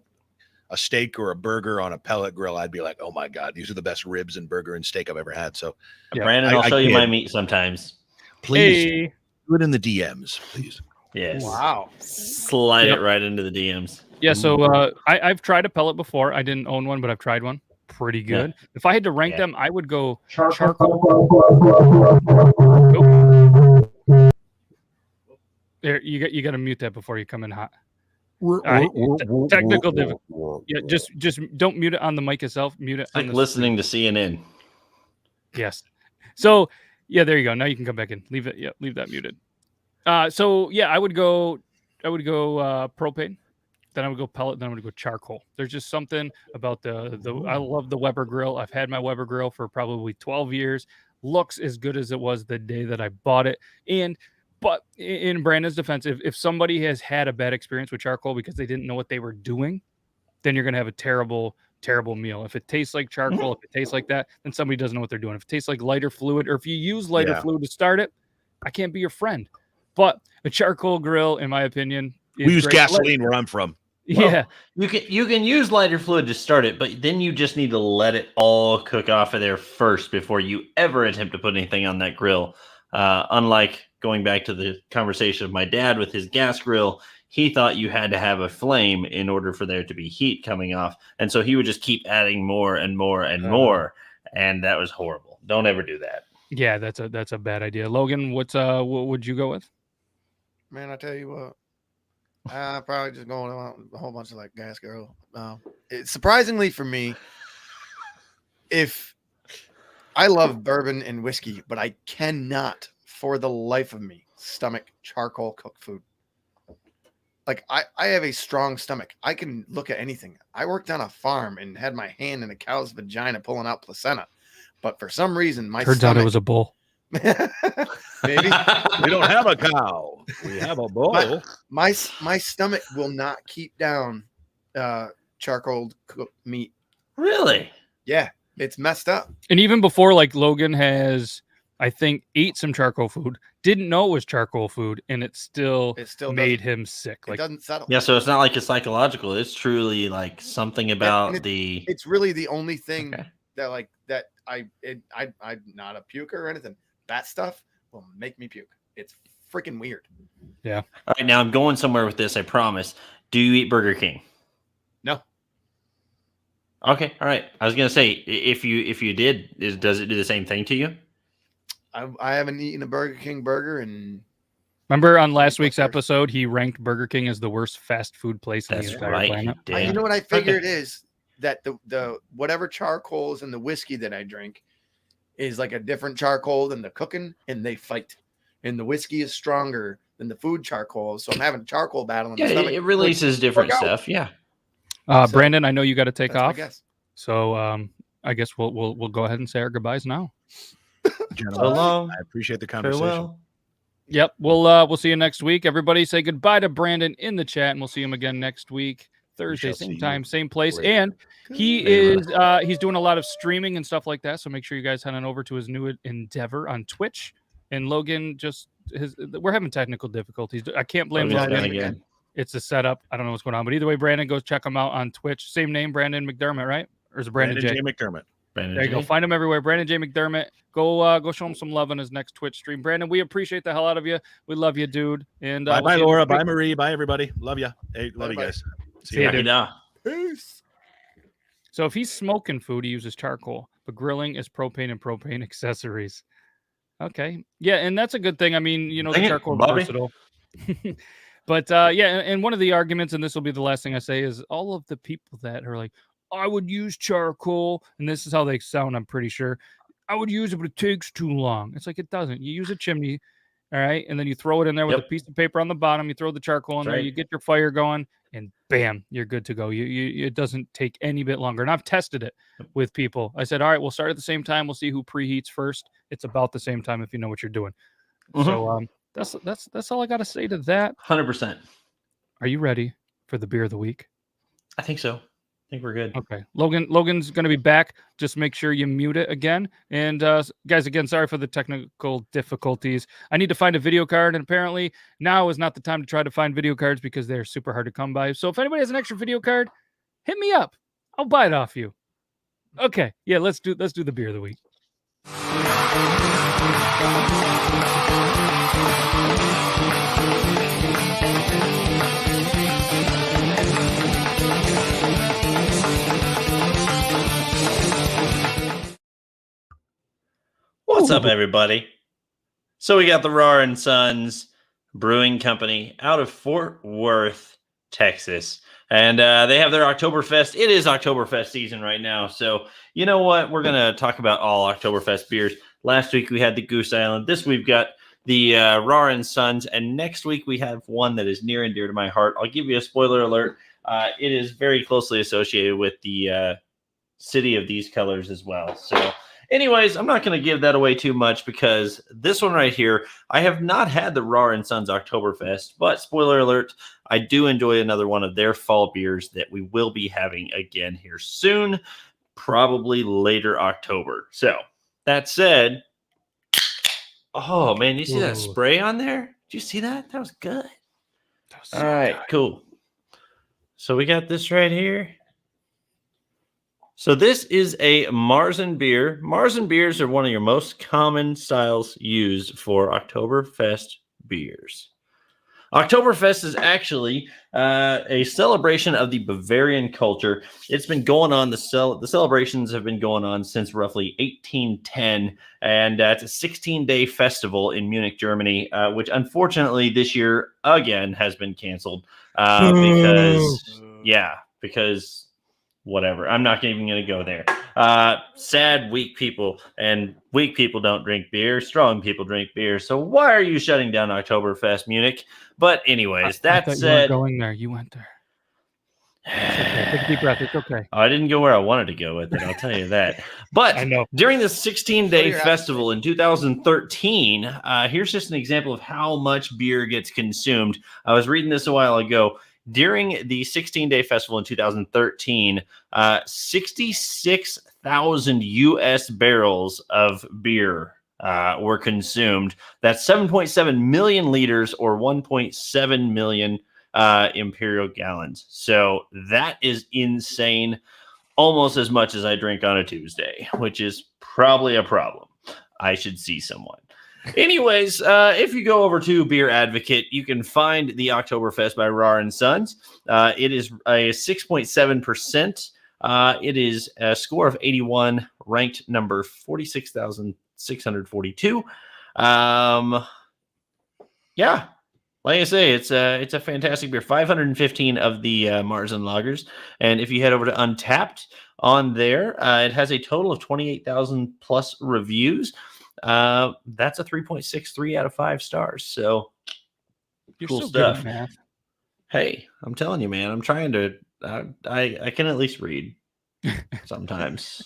Speaker 4: steak or a burger on a pellet grill, I'd be like, oh my God, these are the best ribs and burger and steak I've ever had. So,
Speaker 3: Brandon, I'll show you my meat sometimes.
Speaker 4: Please do it in the DMs, please.
Speaker 3: Yes.
Speaker 2: Wow.
Speaker 3: Slide it right into the DMs.
Speaker 1: Yeah. So I've tried a pellet before. I didn't own one, but I've tried one. Pretty good. Yeah. If I had to rank them, I would go charcoal. There, you got to mute that before you come in hot. All right. Technical difficulty. Yeah, just don't mute it on the mic itself. Mute it.
Speaker 3: It's like listening to CNN.
Speaker 1: Yes. So yeah, there you go. Now you can come back in. Leave it. Yeah, leave that muted. So yeah, I would go propane. Then I would go pellet. Then I would go charcoal. There's just something about the. I love the Weber grill. I've had my Weber grill for probably 12 years. Looks as good as it was the day that I bought it. But in Brandon's defense, if somebody has had a bad experience with charcoal because they didn't know what they were doing, then you're gonna have a terrible meal. If it tastes like charcoal, if it tastes like that, then somebody doesn't know what they're doing. If it tastes like lighter fluid, or if you use lighter fluid to start it, I can't be your friend. But a charcoal grill, in my opinion,
Speaker 4: we use gasoline where I'm from.
Speaker 1: Yeah,
Speaker 3: well, you can use lighter fluid to start it, but then you just need to let it all cook off of there first before you ever attempt to put anything on that grill. Unlike going back to the conversation of my dad with his gas grill, he thought you had to have a flame in order for there to be heat coming off, and so he would just keep adding more and more and more, and that was horrible. Don't ever do that.
Speaker 1: Yeah, that's a bad idea. Logan, what would you go with?
Speaker 2: Man, I tell you what. Probably just going on a whole bunch of like gas grill. It's surprisingly for me, if I love bourbon and whiskey, but I cannot for the life of me stomach charcoal cooked food. Like I have a strong stomach. I can look at anything. I worked on a farm and had my hand in a cow's vagina pulling out placenta, but for some reason my
Speaker 1: turns out it was a bull.
Speaker 2: Maybe
Speaker 4: we don't have a cow. We have a bull.
Speaker 2: My stomach will not keep down charcoal cooked meat.
Speaker 3: Really?
Speaker 2: Yeah, it's messed up.
Speaker 1: And even before, like Logan has, I think, ate some charcoal food, didn't know it was charcoal food, and it still made him sick. Like,
Speaker 2: it doesn't settle.
Speaker 3: Yeah, so it's not like it's psychological. It's truly like something about
Speaker 2: It's really the only thing that I'm not a puker or anything. That stuff will make me puke. It's freaking weird.
Speaker 1: Yeah.
Speaker 3: All right, now I'm going somewhere with this, I promise. Do you eat Burger King?
Speaker 2: No.
Speaker 3: Okay, all right. I was gonna say if you did, does it do the same thing to you?
Speaker 2: I haven't eaten a Burger King burger and
Speaker 1: remember on last week's episode, he ranked Burger King as the worst fast food place on the entire planet.
Speaker 2: You know what I figured is that the whatever charcoal is in the whiskey that I drink is like a different charcoal than the cooking, and they fight. And the whiskey is stronger than the food charcoal, so I'm having a charcoal battle in the stomach.
Speaker 3: It releases different stuff. Yeah.
Speaker 1: Brandon, I know you got to take off.
Speaker 2: So
Speaker 1: I guess we'll go ahead and say our goodbyes now.
Speaker 4: Gentlemen, so long. I appreciate the conversation.
Speaker 3: Farewell.
Speaker 1: Yep, we'll see you next week. Everybody say goodbye to Brandon in the chat, and we'll see him again next week, Thursday, same time, same place. And he is he's doing a lot of streaming and stuff like that. So make sure you guys head on over to his new endeavor on Twitch. And Logan we're having technical difficulties. I can't blame Logan again. It's a setup. I don't know what's going on, but either way, Brandon, go check him out on Twitch. Same name, Brandon McDermott, right? Or is it Brandon J?
Speaker 4: McDermott.
Speaker 3: Brandon
Speaker 1: there you
Speaker 3: J.
Speaker 1: go. Find him everywhere. Brandon J. McDermott. Go show him some love on his next Twitch stream. Brandon, we appreciate the hell out of you. We love you, dude. And
Speaker 4: bye, Laura. Bye, Marie. Bye, everybody. Love you. Hey, love you guys.
Speaker 1: See you, dude.
Speaker 2: Peace.
Speaker 1: So if he's smoking food, he uses charcoal, but grilling is propane and propane accessories. Okay. Yeah, and that's a good thing. I mean, the charcoal is versatile. But and one of the arguments, and this will be the last thing I say, is all of the people that are like, I would use charcoal, and this is how they sound, I'm pretty sure. I would use it, but it takes too long. It's like it doesn't. You use a chimney, all right, and then you throw it in there with a piece of paper on the bottom. You throw the charcoal in there, you get your fire going, and bam, you're good to go. It doesn't take any bit longer. And I've tested it with people. I said, all right, we'll start at the same time. We'll see who preheats first. It's about the same time if you know what you're doing. Mm-hmm. So That's all I got to say to that.
Speaker 3: 100%.
Speaker 1: Are you ready for the beer of the week?
Speaker 3: I think so. I think we're good.
Speaker 1: Okay. Logan's going to be back. Just make sure you mute it again. And guys, again, sorry for the technical difficulties. I need to find a video card, and apparently now is not the time to try to find video cards because they're super hard to come by. So if anybody has an extra video card, hit me up. I'll buy it off you. Okay. Yeah, let's do the beer of the week.
Speaker 3: What's up, everybody? So we got the Rahr & Sons Brewing Company out of Fort Worth, Texas. And they have their Oktoberfest. It is Oktoberfest season right now. So you know what? We're going to talk about all Oktoberfest beers. Last week we had the Goose Island. This we've got the Rahr & Sons. And next week we have one that is near and dear to my heart. I'll give you a spoiler alert. It is very closely associated with the city of these colors as well. So anyways, I'm not going to give that away too much because this one right here, I have not had the Rahr & Sons Oktoberfest, but spoiler alert, I do enjoy another one of their fall beers that we will be having again here soon, probably later October. So that said, oh man, you see that spray on there? Did you see that? That was good. That was all right, cool. So we got this right here. So this is a Marzen beer. Marzen beers are one of your most common styles used for Oktoberfest beers. Oktoberfest is actually a celebration of the Bavarian culture. It's been going on, the celebrations have been going on since roughly 1810, and it's a 16-day festival in Munich, Germany, which unfortunately this year again has been canceled because whatever. I'm not even going to go there. Sad, weak people, and weak people don't drink beer. Strong people drink beer. So why are you shutting down Oktoberfest, Munich? But anyways, that said,
Speaker 1: you weren't going there. You went there. It's okay. Take a deep breath. It's okay.
Speaker 3: I didn't go where I wanted to go with it. I'll tell you that. But
Speaker 1: I know.
Speaker 3: During the 16-day festival in 2013, here's just an example of how much beer gets consumed. I was reading this a while ago. During the 16-day festival in 2013, 66,000 U.S. barrels of beer were consumed. That's 7.7 million liters or 1.7 million imperial gallons. So that is insane. Almost as much as I drink on a Tuesday, which is probably a problem. I should see someone. Anyways, if you go over to Beer Advocate, you can find the Oktoberfest by Rahr & Sons. It is a 6.7%. It is a score of 81, ranked number 46,642. Yeah, like I say, it's a fantastic beer. 515 of the Marzen lagers. And if you head over to Untapped on there, it has a total of 28,000 plus reviews. That's a 3.63 out of 5 stars. So
Speaker 1: You're
Speaker 3: cool
Speaker 1: so
Speaker 3: stuff.
Speaker 1: good at math.
Speaker 3: Hey, I'm telling you, man, I'm trying to, I can at least read sometimes.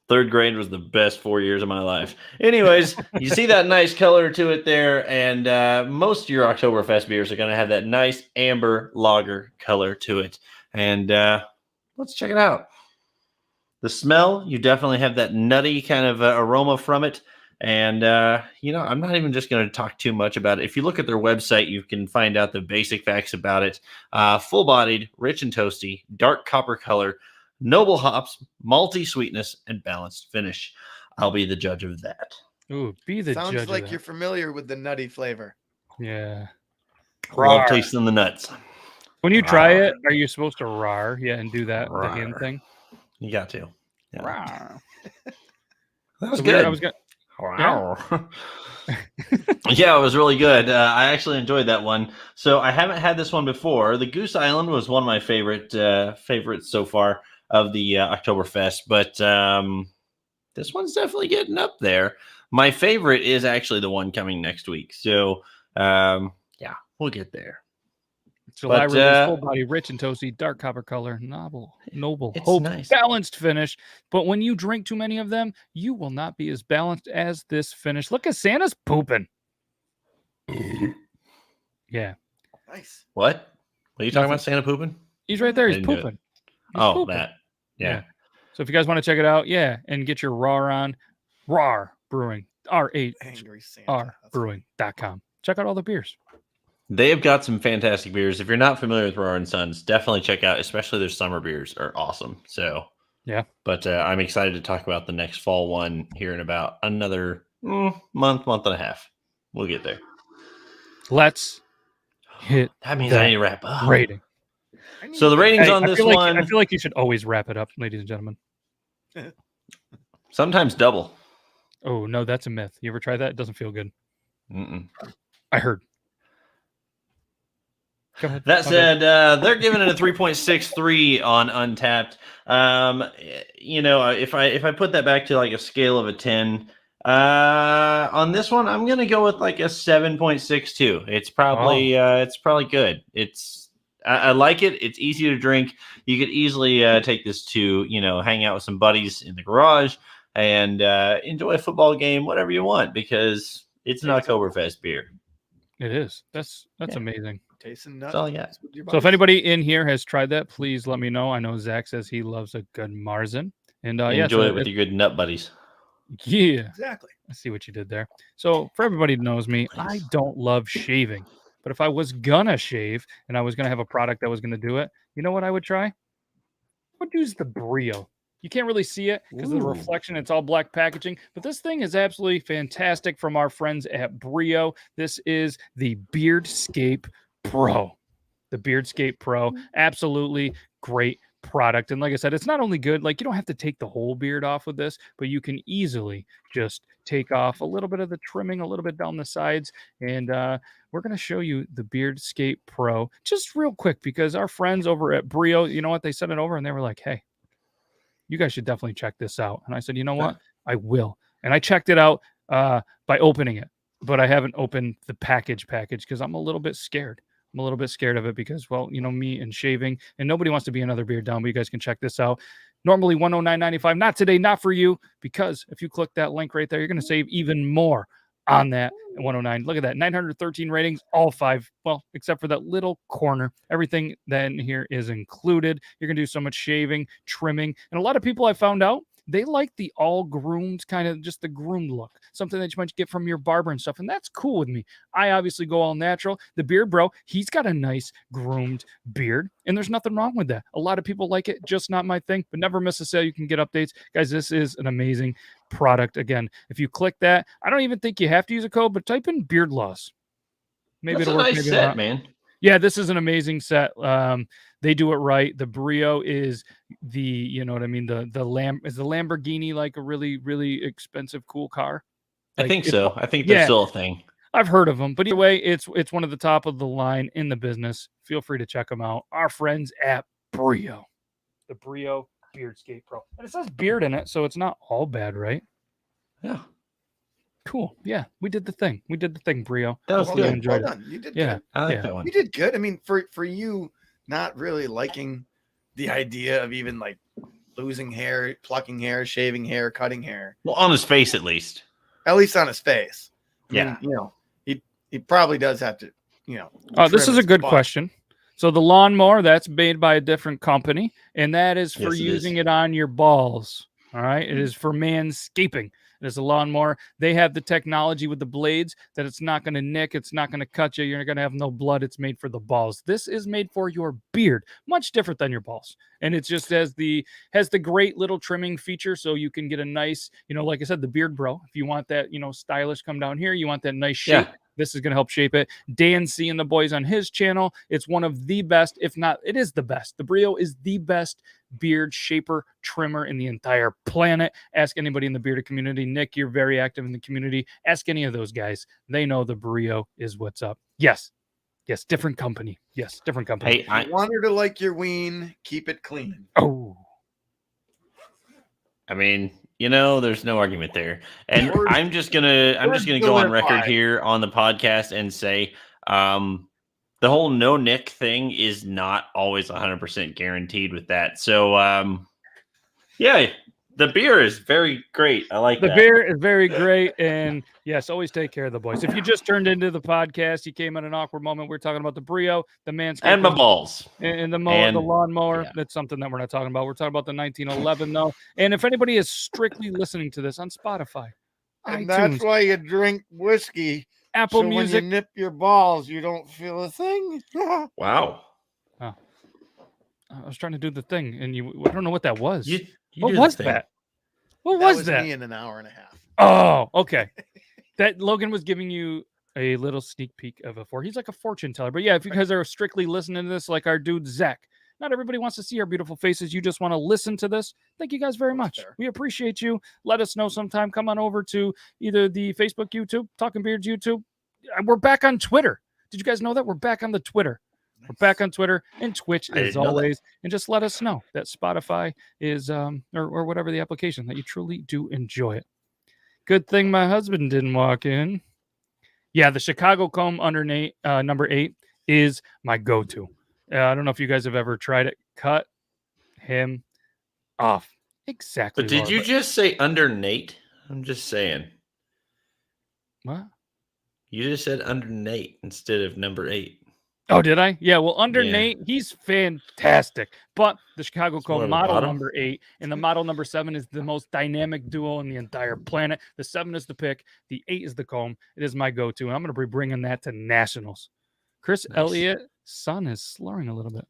Speaker 3: Third grade was the best 4 years of my life. Anyways, you see that nice color to it there. And most of your Oktoberfest beers are going to have that nice amber lager color to it. And let's check it out. The smell, you definitely have that nutty kind of aroma from it. And, I'm not even just going to talk too much about it. If you look at their website, you can find out the basic facts about it. Full-bodied, rich and toasty, dark copper color, noble hops, malty sweetness, and balanced finish. I'll be the judge of that.
Speaker 1: Ooh, be the judge.
Speaker 2: Sounds like
Speaker 1: of that.
Speaker 2: you're familiar with the nutty flavor.
Speaker 1: Yeah.
Speaker 3: Love tasting the nuts.
Speaker 1: When you try it, are you supposed to rar? Yeah, and do that the hand
Speaker 3: Rawr.
Speaker 1: thing.
Speaker 3: You got to. Yeah.
Speaker 1: Rawr.
Speaker 3: That was
Speaker 1: So
Speaker 3: good.
Speaker 1: I was gonna.
Speaker 3: Wow. Yeah, it was really good. I actually enjoyed that one. So I haven't had this one before. The Goose Island was one of my favorites so far of the Oktoberfest, but this one's definitely getting up there. My favorite is actually the one coming next week. So yeah, we'll get there.
Speaker 1: July release, full body, rich and toasty, dark copper color, noble, hope,
Speaker 3: nice.
Speaker 1: Balanced finish. But when you drink too many of them, you will not be as balanced as this finish. Look at Santa's pooping. Yeah.
Speaker 2: Nice.
Speaker 3: What? What are you talking
Speaker 1: Nothing.
Speaker 3: about? Santa pooping?
Speaker 1: He's right there. He's
Speaker 3: Didn't do it.
Speaker 1: pooping. He's pooping.
Speaker 3: That. Yeah.
Speaker 1: So if you guys want to check it out, and get your raw on, RAR Brewing,
Speaker 2: Angry Santa.
Speaker 1: RAR Brewing.com. Check out all the beers.
Speaker 3: They have got some fantastic beers. If you're not familiar with Roar and Sons, definitely check out, especially their summer beers are awesome. So,
Speaker 1: yeah.
Speaker 3: But I'm excited to talk about the next fall one here in about another month and a half. We'll get there.
Speaker 1: Let's hit
Speaker 3: That means I need to wrap up.
Speaker 1: Rating.
Speaker 3: So the ratings on this one.
Speaker 1: I feel like you should always wrap it up, ladies and gentlemen.
Speaker 3: Sometimes double.
Speaker 1: Oh, no, that's a myth. You ever try that? It doesn't feel good.
Speaker 3: Mm-mm.
Speaker 1: I heard. Go ahead.
Speaker 3: That said, they're giving it a 3.63 on Untapped. If I put that back to like a scale of a 10, on this one, I'm gonna go with like a 7.62. It's probably good. I like it. It's easy to drink. You could easily take this to hang out with some buddies in the garage and enjoy a football game, whatever you want, because it's an Oktoberfest beer.
Speaker 1: It is. That's amazing.
Speaker 2: Tasting
Speaker 3: nuts. That's all I got.
Speaker 1: So if anybody in here has tried that, please let me know. I know Zach says he loves a good Marzen. And
Speaker 3: enjoy it with your good nut buddies.
Speaker 1: Yeah.
Speaker 2: Exactly.
Speaker 1: I see what you did there. So for everybody who knows me, I don't love shaving. But if I was gonna shave and I was gonna have a product that was gonna do it, you know what I would try? I would use the Brio. You can't really see it because of the reflection. It's all black packaging. But this thing is absolutely fantastic from our friends at Brio. This is the Beardscape Pro. The Beardscape Pro. Absolutely great product. And like I said, it's not only good, like you don't have to take the whole beard off with this, but you can easily just take off a little bit of the trimming, a little bit down the sides. And we're going to show you the Beardscape Pro just real quick because our friends over at Brio, you know what? They sent it over and they were like, hey, you guys should definitely check this out. And I said, you know what? I will. And I checked it out by opening it, but I haven't opened the package because I'm a little bit scared. I'm a little bit scared of it because, well, me and shaving, and nobody wants to be another beard down, but you guys can check this out. Normally $109.95. Not today, not for you, because if you click that link right there, you're going to save even more on that at 109. Look at that. 913 ratings, all 5. Well, except for that little corner. Everything then here is included. You're going to do so much shaving, trimming. And a lot of people I found out, they like the all groomed kind of just the groomed look, something that you might get from your barber and stuff. And that's cool with me. I obviously go all natural. The Beard Bro, he's got a nice groomed beard and there's nothing wrong with that. A lot of people like it, just not my thing, but never miss a sale. You can get updates. Guys, this is an amazing product. Again, if you click that, I don't even think you have to use a code, but type in Beard Loss. Maybe
Speaker 3: That's
Speaker 1: it'll work.
Speaker 3: A nice set, man.
Speaker 1: Yeah, this is an amazing set. They do it right. The Brio is the, you know what I mean? Is the Lamborghini like a really, really expensive, cool car?
Speaker 3: Like, I think so. I think that's still a thing.
Speaker 1: I've heard of them, but either way, it's one of the top of the line in the business. Feel free to check them out. Our friends at Brio, the Brio Beardscape Pro, and it says beard in it, so it's not all bad, right?
Speaker 3: Yeah.
Speaker 1: Cool. Yeah, we did the thing. Brio.
Speaker 3: That was good.
Speaker 2: Enjoyed it. You did good.
Speaker 3: I like that one.
Speaker 2: You did good. I mean, for you not really liking the idea of even like losing hair, plucking hair, shaving hair, cutting hair.
Speaker 3: Well, on his face at least.
Speaker 2: At least on his face. I
Speaker 3: mean,
Speaker 2: he probably does have to,
Speaker 1: this is a good question. So the lawnmower, that's made by a different company, and that is for using it on your balls. All right. It is for manscaping. It is a lawnmower. They have the technology with the blades that it's not going to nick. It's not going to cut you. You're not going to have no blood. It's made for the balls. This is made for your beard. Much different than your balls. And it just has the great little trimming feature. So you can get a nice, like I said, the Beard Bro. If you want that, stylish come down here, you want that nice shape. Yeah. This is going to help shape it. Dan C and the boys on his channel. It's one of the best, if not, it is the best. The Brio is the best beard shaper trimmer in the entire planet. Ask anybody in the bearded community. Nick, you're very active in the community. Ask any of those guys. They know the Brio is what's up. Yes, different company. Yes, different company.
Speaker 2: Hey, I want her to like your ween. Keep it clean.
Speaker 1: Oh.
Speaker 3: I mean, there's no argument there. And I'm just gonna go on record here on the podcast and say the whole no nick thing is not always 100% guaranteed with that. So the The beer is very great. I like
Speaker 1: the
Speaker 3: that.
Speaker 1: beer is very great. And yes, always take care of the boys. If you just turned into the podcast, you came at an awkward moment. We're talking about the Brio, the Manscaped,
Speaker 3: And my balls.
Speaker 1: and the lawnmower. Yeah. That's something that we're not talking about. We're talking about the 1911, though. And if anybody is strictly listening to this on Spotify,
Speaker 2: and
Speaker 1: iTunes,
Speaker 2: that's why you drink whiskey.
Speaker 1: Apple
Speaker 2: so
Speaker 1: Music.
Speaker 2: When you nip your balls, you don't feel a thing.
Speaker 3: Wow.
Speaker 1: Oh. I was trying to do the thing, and I don't know what that was.
Speaker 3: What
Speaker 1: was that? What was that?
Speaker 2: Me in an hour and a half.
Speaker 1: Oh, okay. That Logan was giving you a little sneak peek of he's like a fortune teller. But yeah, if you guys are strictly listening to this, like our dude Zach, not everybody wants to see our beautiful faces. You just want to listen to this. Thank you guys very much. Fair. We appreciate you. Let us know sometime. Come on over to either the Facebook, YouTube, Talking Beards YouTube. We're back on Twitter. Did you guys know that? We're back on the Twitter. We're back on Twitter and Twitch as always. And just let us know that Spotify is or whatever the application that you truly do enjoy it. Good thing my husband didn't walk in. Yeah, the Chicago comb underneath number 8 is my go-to. I don't know if you guys have ever tried it. Cut him off. Exactly.
Speaker 3: But did you just say under Nate? I'm just saying.
Speaker 1: What?
Speaker 3: You just said under Nate instead of number 8.
Speaker 1: Oh, did I? Yeah, well, under Nate, he's fantastic. But the Chicago comb model number 8 and the model number 7 is the most dynamic duo in the entire planet. The 7 is the pick. The 8 is the comb. It is my go-to, and I'm going to be bringing that to nationals. Chris Elliott's son is slurring a little bit.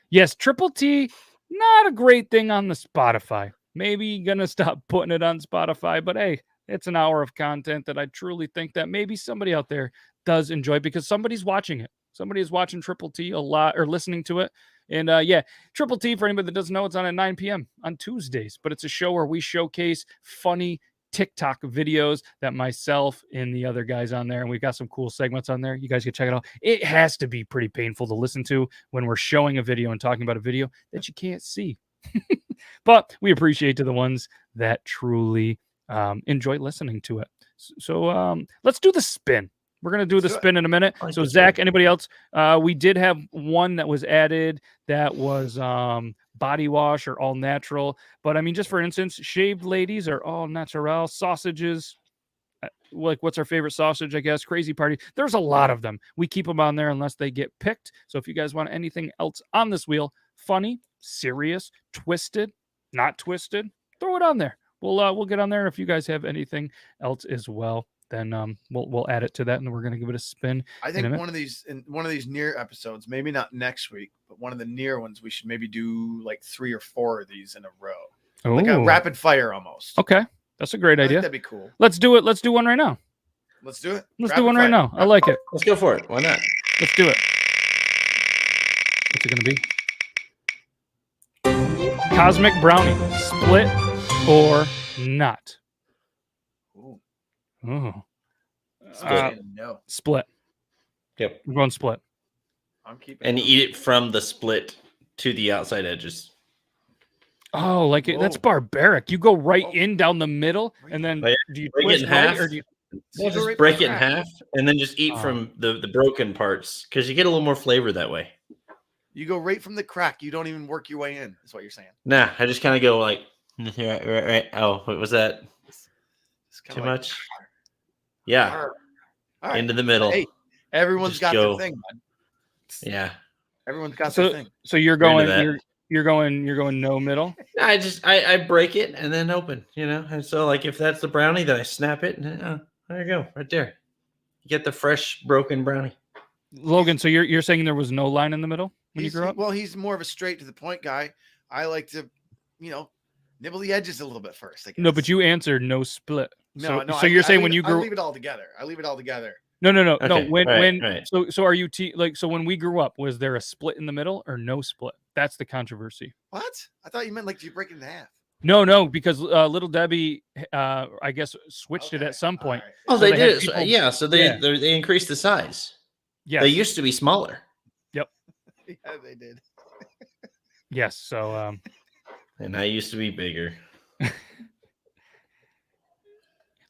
Speaker 1: Yes, Triple T, not a great thing on the Spotify. Maybe going to stop putting it on Spotify, but hey, it's an hour of content that I truly think that maybe somebody out there does enjoy because somebody's watching it. Somebody is watching Triple T a lot or listening to it. And yeah, Triple T, for anybody that doesn't know, it's on at 9 p.m. on Tuesdays. But it's a show where we showcase funny TikTok videos that myself and the other guys on there, and we've got some cool segments on there. You guys can check it out. It has to be pretty painful to listen to when we're showing a video and talking about a video that you can't see. But we appreciate to the ones that truly enjoy listening to it. So let's do the spin. We're going to do the spin in a minute. So, Zach, anybody else? We did have one that was added that was body wash or all natural. But, I mean, just for instance, shaved ladies are all natural. Sausages, like what's our favorite sausage, I guess? Crazy Party. There's a lot of them. We keep them on there unless they get picked. So if you guys want anything else on this wheel, funny, serious, twisted, not twisted, throw it on there. We'll get on there. If you guys have anything else as well, then we'll add it to that, and we're going to give it a spin.
Speaker 2: I think one of these near episodes, maybe not next week, but one of the near ones, we should maybe do like 3 or 4 of these in a row, like a rapid fire almost.
Speaker 1: Okay, that's a great idea.
Speaker 2: That'd be cool.
Speaker 1: Let's do it. Let's do one right now.
Speaker 2: Let's do it.
Speaker 1: Let's do one right now. I like it.
Speaker 3: Let's go for it. Why not?
Speaker 1: Let's do it. What's it going to be? Cosmic Brownie, split or not? Oh,
Speaker 2: no.
Speaker 1: Split.
Speaker 3: Yep.
Speaker 1: We're going split.
Speaker 2: I'm keeping.
Speaker 3: And eat it from the split to the outside edges.
Speaker 1: Oh, like that's barbaric. You go right in down the middle, and then do you
Speaker 3: break it in half?
Speaker 1: Or do you
Speaker 3: just break it in half, and then just eat from the broken parts because you get a little more flavor that way.
Speaker 2: You go right from the crack. You don't even work your way in. Is what you're saying?
Speaker 3: Nah, I just kind of go like right. Oh, what was that? Too much. Yeah, right. Into the middle.
Speaker 2: Hey, everyone's got their thing, man.
Speaker 3: Yeah,
Speaker 2: everyone's got their thing.
Speaker 1: So you're going, you're going no middle.
Speaker 3: I break it and then open, And so like if that's the brownie, then I snap it, and there you go, right there. You get the fresh broken brownie.
Speaker 1: Logan, so you're saying there was no line in the middle when you grew up?
Speaker 2: Well, he's more of a straight to the point guy. I like to, nibble the edges a little bit first. I guess.
Speaker 1: No, but you answered no split.
Speaker 2: No.
Speaker 1: So you're saying when you grew,
Speaker 2: I leave it all together.
Speaker 1: No.
Speaker 3: Okay,
Speaker 1: No. When
Speaker 3: right.
Speaker 1: So are you so when we grew up, was there a split in the middle or no split? That's the controversy.
Speaker 2: What? I thought you meant like you break it in half.
Speaker 1: No, because Little Debbie, I guess, switched it at some point.
Speaker 2: Right.
Speaker 3: Oh, so they did. So they increased the size.
Speaker 1: Yeah,
Speaker 3: they used to be smaller.
Speaker 1: Yep.
Speaker 2: Yeah, they did.
Speaker 1: Yes. So.
Speaker 3: And I used to be bigger.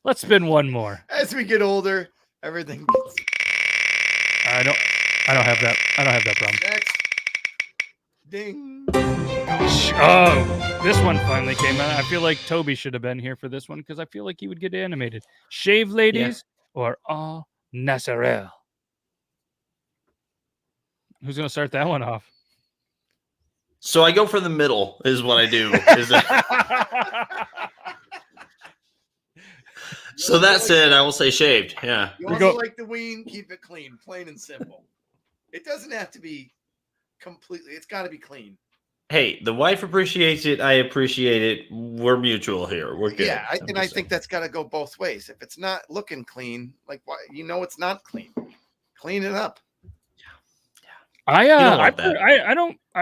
Speaker 1: Let's spin one more.
Speaker 2: As we get older, everything gets...
Speaker 1: I don't have that. I don't have that problem.
Speaker 2: Next. Ding.
Speaker 1: Oh, this one finally came out. I feel like Toby should have been here for this one because I feel like he would get animated. Shave ladies or all naturel? Who's going to start that one off?
Speaker 3: So I go for the middle is what I do. So that said, I will say shaved. Yeah.
Speaker 2: You also like the ween, keep it clean, plain and simple. It doesn't have to be completely. It's got to be clean.
Speaker 3: Hey, the wife appreciates it. I appreciate it. We're mutual here. We're good.
Speaker 2: Yeah, I think that's got to go both ways. If it's not looking clean, like why it's not clean. Clean it up.
Speaker 1: I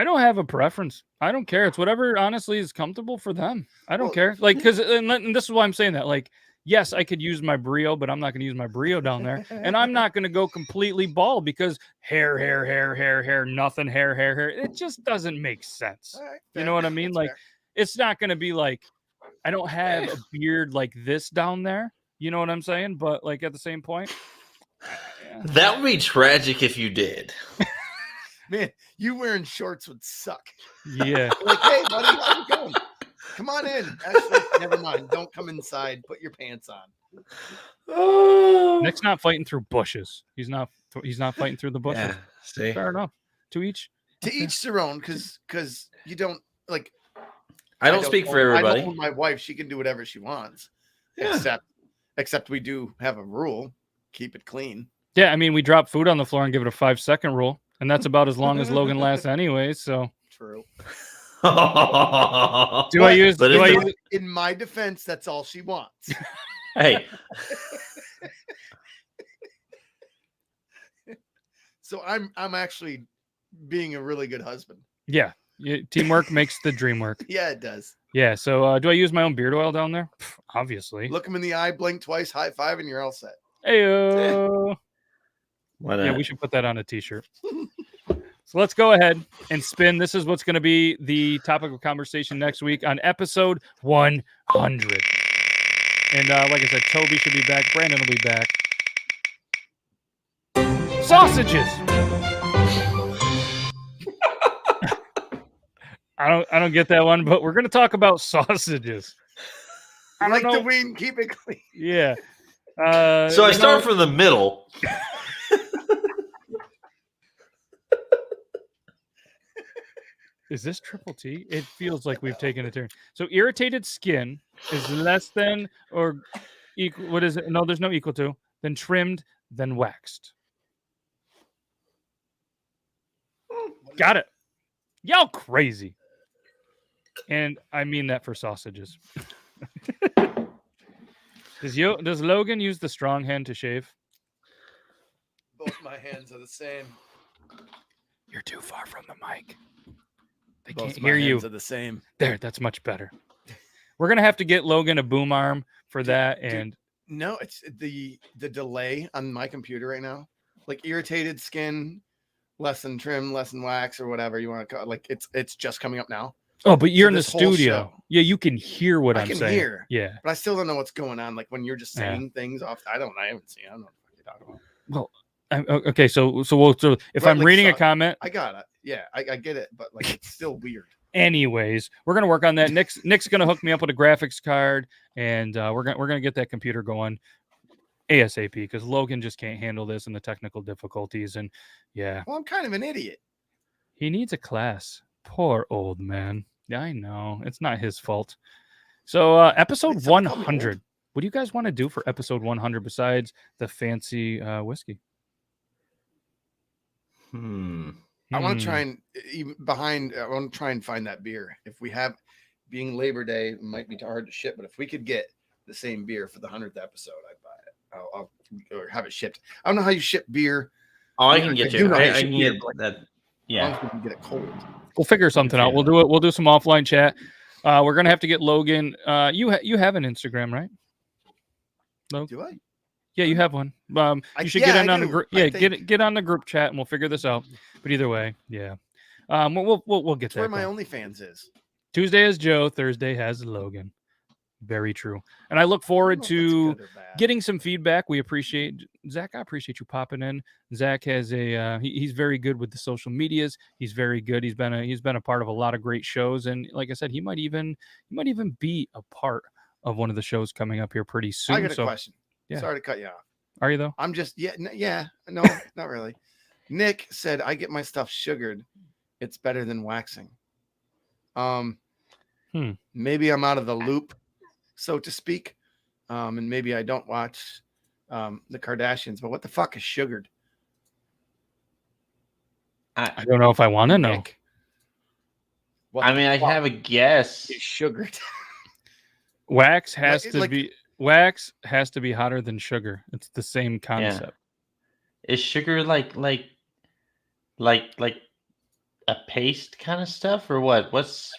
Speaker 1: don't have a preference. I don't care. It's whatever honestly is comfortable for them. I don't care. Like because and this is why I'm saying that. Like yes, I could use my brio, but I'm not going to use my brio down there, and I'm not going to go completely bald because hair, nothing, hair. It just doesn't make sense.
Speaker 2: Right,
Speaker 1: you know what I mean? Like
Speaker 2: fair.
Speaker 1: it's not going to be like I don't have a beard like this down there. You know what I'm saying? But like at the same point,
Speaker 3: that would be tragic if you did.
Speaker 2: Man, you wearing shorts would suck.
Speaker 1: Yeah.
Speaker 2: Like, hey, buddy, how's it going? Come on in. Actually, never mind. Don't come inside. Put your pants on.
Speaker 1: Nick's not fighting through bushes. He's not fighting through the bushes.
Speaker 3: Yeah, see?
Speaker 1: Fair enough. To each
Speaker 2: their own, because you don't like.
Speaker 3: I don't speak for everybody.
Speaker 2: I don't own my wife. She can do whatever she wants. Yeah. Except we do have a rule. Keep it clean.
Speaker 1: Yeah, I mean, we drop food on the floor and give it a 5-second rule. And that's about as long as Logan lasts anyway, so.
Speaker 2: True.
Speaker 1: In
Speaker 2: my defense, that's all she wants.
Speaker 3: Hey.
Speaker 2: So I'm actually being a really good husband.
Speaker 1: Yeah. Teamwork makes the dream work.
Speaker 2: Yeah, it does.
Speaker 1: Yeah, so do I use my own beard oil down there? Obviously.
Speaker 2: Look him in the eye, blink twice, high five, and you're all set.
Speaker 1: Hey-o. Yeah, we should put that on a t-shirt. So let's go ahead and spin. This is what's going to be the topic of conversation next week on episode 100. And like I said, Toby should be back. Brandon will be back. Sausages. I don't get that one, but we're going to talk about sausages.
Speaker 2: I like the wing. Keep it clean.
Speaker 1: Yeah.
Speaker 3: So I start from the middle.
Speaker 1: Is this triple T? It feels like we've taken a turn. So irritated skin is less than or equal. What is it? No, there's no equal to. Then trimmed, then waxed. Got it. Y'all crazy. And I mean that for sausages. Does Logan use the strong hand to shave?
Speaker 2: Both my hands are the same.
Speaker 1: You're too far from the mic. They
Speaker 2: Both
Speaker 1: can't hear you.
Speaker 2: Hands are the same.
Speaker 1: There, that's much better. We're gonna have to get Logan a boom arm for that. And
Speaker 2: no, it's the delay on my computer right now. Like irritated skin, less than trim, less than wax, or whatever you want to call it. Like it's just coming up now.
Speaker 1: Oh, but you're in the studio. Yeah, you can hear what I'm saying. I can hear. Yeah,
Speaker 2: but I still don't know what's going on. Like when you're just saying things off. I haven't seen. I don't know what you're talking about.
Speaker 1: Well, okay, so if I'm reading a comment,
Speaker 2: I got it. Yeah, I get it, but like it's still weird.
Speaker 1: Anyways, we're gonna work on that. Nick's gonna hook me up with a graphics card, and we're gonna get that computer going ASAP because Logan just can't handle this and the technical difficulties. And yeah,
Speaker 2: well, I'm kind of an idiot.
Speaker 1: He needs a class. Poor old man. Yeah, I know it's not his fault. So episode 100. What do you guys want to do for episode 100 besides the fancy whiskey?
Speaker 2: I want to try and I want to try and find that beer. If we have, being Labor Day, it might be hard to ship, but if we could get the same beer for the 100th episode, I'd buy it. I'll or have it shipped. I don't know how you ship beer.
Speaker 3: Oh, I can get you. I can get that. Yeah,
Speaker 2: we can get it cold.
Speaker 1: We'll figure something out. We'll do it. We'll do some offline chat. We're gonna have to get Logan. You have an Instagram, right?
Speaker 2: Logan? Do I?
Speaker 1: Yeah, you have one. You should get in on the group. Yeah, get on the group chat, and we'll figure this out. But either way, yeah, we'll get
Speaker 2: That's
Speaker 1: that.
Speaker 2: Where my OnlyFans is.
Speaker 1: Tuesday has Joe. Thursday has Logan. Very true. And I look forward to getting some feedback. We appreciate Zach. I appreciate you popping in. Zach has he's very good with the social medias. He's very good. He's been a part of a lot of great shows. And like I said, he might even be a part of one of the shows coming up here pretty soon.
Speaker 2: I got a question.
Speaker 1: Yeah.
Speaker 2: Sorry to cut you off.
Speaker 1: Are you though?
Speaker 2: I'm just no, not really. Nick said I get my stuff sugared. It's better than waxing. Maybe I'm out of the loop, so to speak. And maybe I don't watch the Kardashians, but what the fuck is sugared?
Speaker 1: I don't know if I want to know.
Speaker 3: I have a guess.
Speaker 2: It's sugared.
Speaker 1: Wax has to be hotter than sugar. It's the same concept.
Speaker 3: Yeah. Is sugar like a paste kind of stuff or what? What's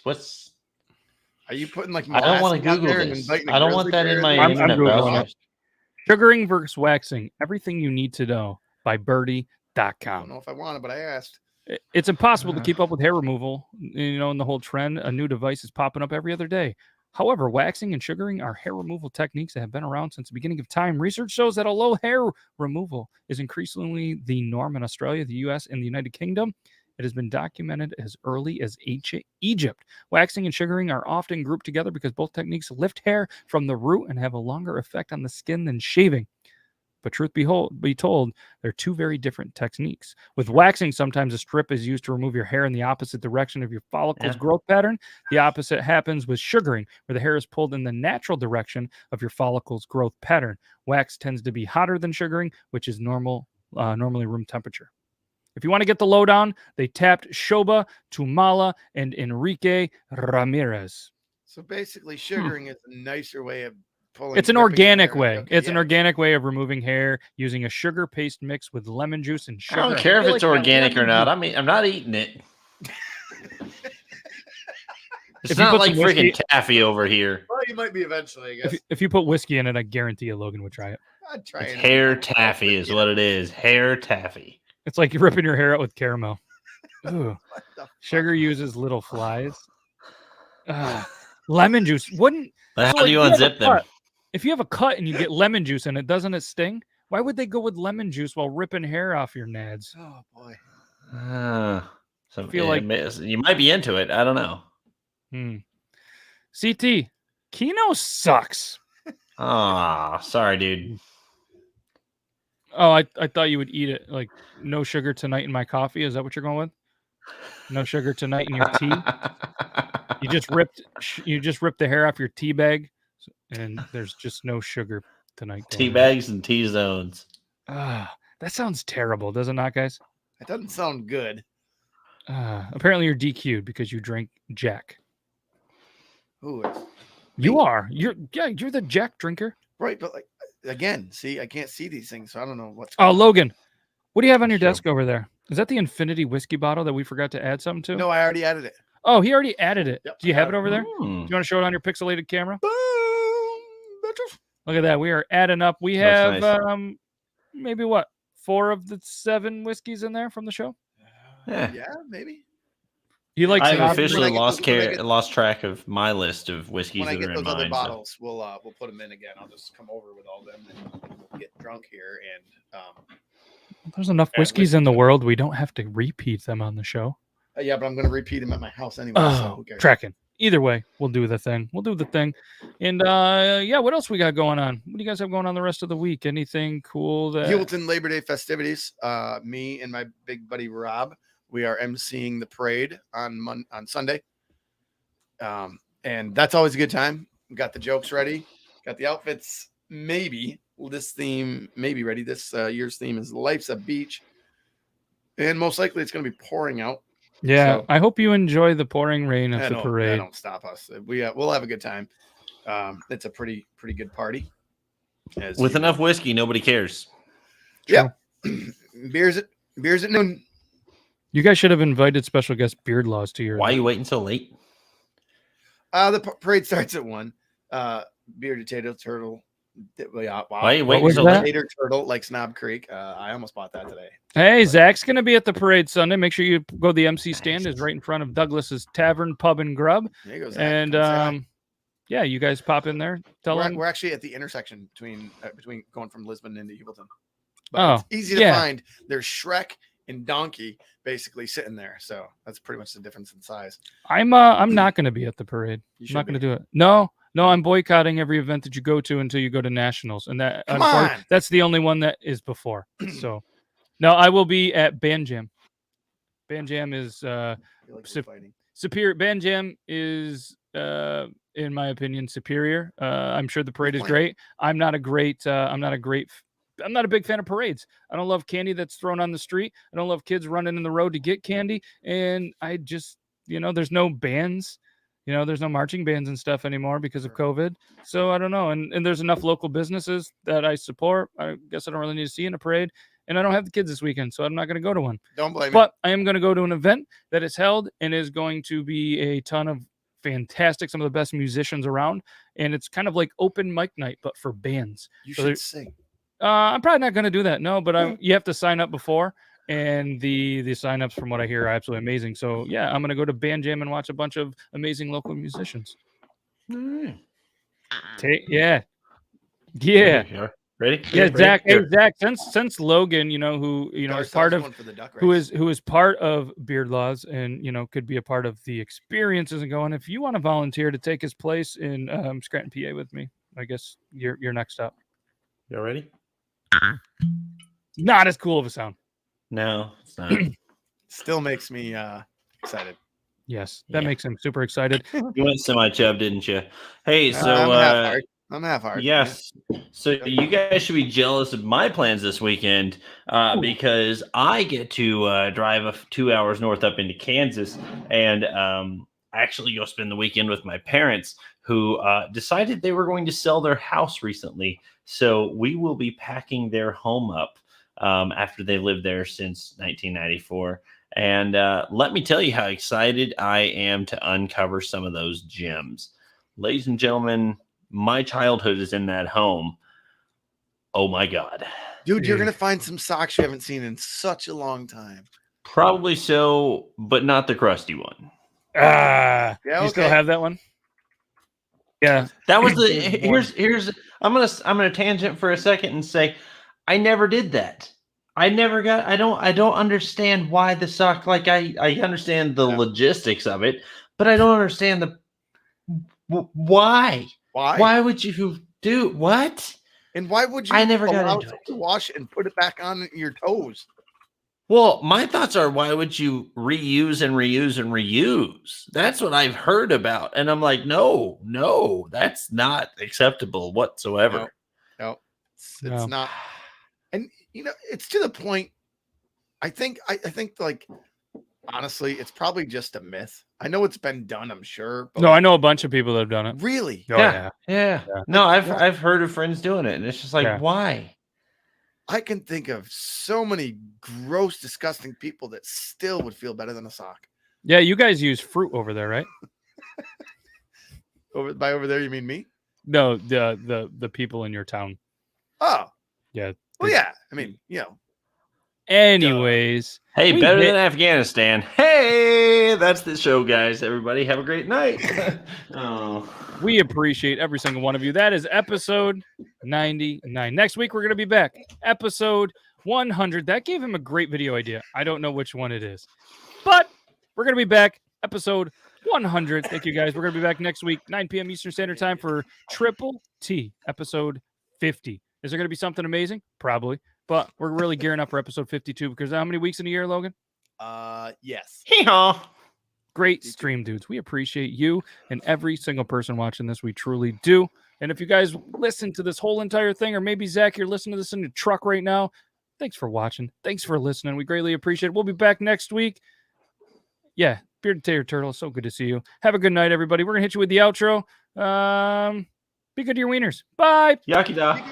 Speaker 2: Are you putting like
Speaker 3: I don't want to Google this. I don't want that in my internet browser.
Speaker 1: Sugaring versus waxing. Everything you need to know by birdie.com.
Speaker 2: I don't know if I want it, but I asked.
Speaker 1: It's impossible to keep up with hair removal, in the whole trend. A new device is popping up every other day. However, waxing and sugaring are hair removal techniques that have been around since the beginning of time. Research shows that although hair removal is increasingly the norm in Australia, the U.S., and the United Kingdom, it has been documented as early as ancient Egypt. Waxing and sugaring are often grouped together because both techniques lift hair from the root and have a longer effect on the skin than shaving. But truth be told, they're two very different techniques. With waxing, sometimes a strip is used to remove your hair in the opposite direction of your follicle's growth pattern. The opposite happens with sugaring, where the hair is pulled in the natural direction of your follicle's growth pattern. Wax tends to be hotter than sugaring, which is normally room temperature. If you want to get the lowdown, they tapped Shoba, Tumala, and Enrique Ramirez.
Speaker 2: So basically, sugaring is a nicer way of
Speaker 1: It's an organic way. Okay, it's an organic way of removing hair using a sugar paste mix with lemon juice and sugar.
Speaker 3: I don't care if it's organic or not. I'm not eating it. It's not like freaking taffy over here.
Speaker 2: Well, you might be eventually, I guess.
Speaker 1: If you put whiskey in it, I guarantee you Logan would try it.
Speaker 2: I'd try it.
Speaker 3: Hair taffy is what it is. Hair taffy.
Speaker 1: It's like you're ripping your hair out with caramel. Sugar uses little flies. Lemon juice wouldn't.
Speaker 3: How do you unzip them?
Speaker 1: If you have a cut and you get lemon juice in it, doesn't it sting? Why would they go with lemon juice while ripping hair off your nads?
Speaker 2: Oh boy.
Speaker 3: So I feel like you might be into it. I don't know.
Speaker 1: CT, Kino sucks.
Speaker 3: Sorry, dude.
Speaker 1: Oh, I thought you would eat it. Like, no sugar tonight in my coffee. Is that what you're going with? No sugar tonight in your tea. You just ripped the hair off your tea bag, and there's just no sugar tonight.
Speaker 3: Tea bags and tea zones.
Speaker 1: That sounds terrible, does it not, guys?
Speaker 2: It doesn't sound good.
Speaker 1: Apparently, you're DQ'd because you drank Jack.
Speaker 2: Who is?
Speaker 1: You are. You're the Jack drinker,
Speaker 2: right? But again, see, I can't see these things, so I don't know what's.
Speaker 1: Oh, Logan, what do you have on your desk over there? Is that the Infinity whiskey bottle that we forgot to add something to?
Speaker 2: No, I already added it.
Speaker 1: Oh, he already added it.
Speaker 2: Yep,
Speaker 1: do you have it over there? Do you want to show it on your pixelated camera? Look at that. We are adding up. We have maybe 4 of the 7 whiskeys in there from the show.
Speaker 2: Yeah, maybe.
Speaker 3: I've officially lost track of my list of whiskeys.
Speaker 2: When I get
Speaker 3: those
Speaker 2: other bottles, we'll put them in again. I'll just come over with all them and we'll get drunk here. And
Speaker 1: there's enough whiskeys in the world. We don't have to repeat them on the show.
Speaker 2: Yeah, but I'm going to repeat them at my house anyway.
Speaker 1: Oh, so tracking. Either way, we'll do the thing. And what else we got going on? What do you guys have going on the rest of the week? Anything cool?
Speaker 2: Hewlton Labor Day festivities. Me and my big buddy Rob, we are emceeing the parade on Sunday. And that's always a good time. We got the jokes ready. Got the outfits maybe. This theme may be ready. This year's theme is Life's a Beach. And most likely it's going to be pouring out.
Speaker 1: Yeah, so, I hope you enjoy the pouring rain of the parade.
Speaker 2: That don't stop us. We'll have a good time. It's a pretty good party.
Speaker 3: With enough whiskey, nobody cares.
Speaker 2: Yeah, beers at noon.
Speaker 1: You guys should have invited special guest Beard Laws to your.
Speaker 3: Why are you waiting so late?
Speaker 2: The parade starts at 1. Bearded Tato Turtle.
Speaker 3: Why are you waiting so late?
Speaker 2: Tater Turtle, like Snob Creek. I almost bought that today.
Speaker 1: Hey, Zach's going to be at the parade Sunday. Make sure you go to the MC stand. Is right in front of Douglas's Tavern, Pub, and Grub.
Speaker 2: There you go, Zach.
Speaker 1: And Yeah, you guys pop in there. Tell them
Speaker 2: We're actually at the intersection between going from Lisbon into Hubleton. But
Speaker 1: Oh,
Speaker 2: it's easy to find. There's Shrek and Donkey basically sitting there. So that's pretty much the difference in size.
Speaker 1: I'm not going to be at the parade. I'm not going to do it. No, I'm boycotting every event that you go to until you go to nationals, and that's the only one that is before. So, no, I will be at Band Jam. Band Jam is superior. Band Jam is, in my opinion, superior. I'm sure the parade is great. I'm not a big fan of parades. I don't love candy that's thrown on the street. I don't love kids running in the road to get candy. And I just, there's no bands, there's no marching bands and stuff anymore because of COVID. So I don't know. And there's enough local businesses that I support. I guess I don't really need to see in a parade. And I don't have the kids this weekend, so I'm not going to go to one.
Speaker 2: Don't blame me.
Speaker 1: But I am going to go to an event that is held and is going to be a ton of fantastic, some of the best musicians around. And it's kind of like open mic night, but for bands.
Speaker 2: You should sing.
Speaker 1: I'm probably not going to do that. No, but you have to sign up before, and the signups, from what I hear, are absolutely amazing. So yeah, I'm going to go to Band Jam and watch a bunch of amazing local musicians. Yeah.
Speaker 3: Ready?
Speaker 1: Yeah, Zach. Hey, Zach. Since Logan, who is part of who is part of Beard Laws, and could be a part of the experiences and going. If you want to volunteer to take his place in Scranton, PA, with me, I guess you're next up.
Speaker 3: You ready?
Speaker 1: Not as cool of a sound.
Speaker 3: No, it's not.
Speaker 2: Still makes me excited.
Speaker 1: Yes, that makes him super excited.
Speaker 3: You went semi-chub, didn't you? Hey, so
Speaker 2: I'm half hard.
Speaker 3: Yes. So you guys should be jealous of my plans this weekend because I get to drive 2 hours north up into Kansas and actually go spend the weekend with my parents who decided they were going to sell their house recently. So we will be packing their home up after they lived there since 1994. And let me tell you how excited I am to uncover some of those gems. Ladies and gentlemen, my childhood is in that home. Oh my God.
Speaker 2: Dude, you're going to find some socks you haven't seen in such a long time.
Speaker 3: Probably so, but not the crusty one.
Speaker 1: You still have that one? Yeah.
Speaker 3: That was the here's I'm gonna tangent for a second and say I never did that. I don't understand why the sock, like I understand the logistics of it, but I don't understand why. Why would you do what?
Speaker 2: And why would you
Speaker 3: I never got into it.
Speaker 2: To wash and put it back on your toes?
Speaker 3: Well, my thoughts are, why would you reuse and reuse and reuse? That's what I've heard about. And I'm like, no, that's not acceptable whatsoever.
Speaker 2: No, it's not. And, it's to the point. I think like, honestly, it's probably just a myth. I know it's been done, I'm sure. But
Speaker 1: I know a bunch of people that have done it.
Speaker 2: Really?
Speaker 3: Yeah. No, I've heard of friends doing it, and it's just like, why?
Speaker 2: I can think of so many gross, disgusting people that still would feel better than a sock.
Speaker 1: Yeah, you guys use fruit over there, right?
Speaker 2: Over there, you mean me?
Speaker 1: No, the people in your town.
Speaker 2: Oh.
Speaker 1: Yeah.
Speaker 2: Well, yeah. I mean,
Speaker 1: Anyways.
Speaker 3: Hey, better than Afghanistan. Hey, that's the show, guys. Everybody have a great night.
Speaker 1: We appreciate every single one of you. That is episode 99. Next week, we're going to be back. Episode 100. That gave him a great video idea. I don't know which one it is. But we're going to be back. Episode 100. Thank you, guys. We're going to be back next week, 9 p.m. Eastern Standard Time for Triple T, episode 50. Is there going to be something amazing? Probably. But we're really gearing up for episode 52 because how many weeks in a year, Logan?
Speaker 2: Yes.
Speaker 3: Hee-haw.
Speaker 1: Great stream, dudes. We appreciate you and every single person watching this. We truly do. And if you guys listen to this whole entire thing, or maybe, Zach, you're listening to this in your truck right now, thanks for watching. Thanks for listening. We greatly appreciate it. We'll be back next week. Yeah, Bearded Tater Turtle, so good to see you. Have a good night, everybody. We're going to hit you with the outro. Be good to your wieners. Bye.
Speaker 3: Yakida.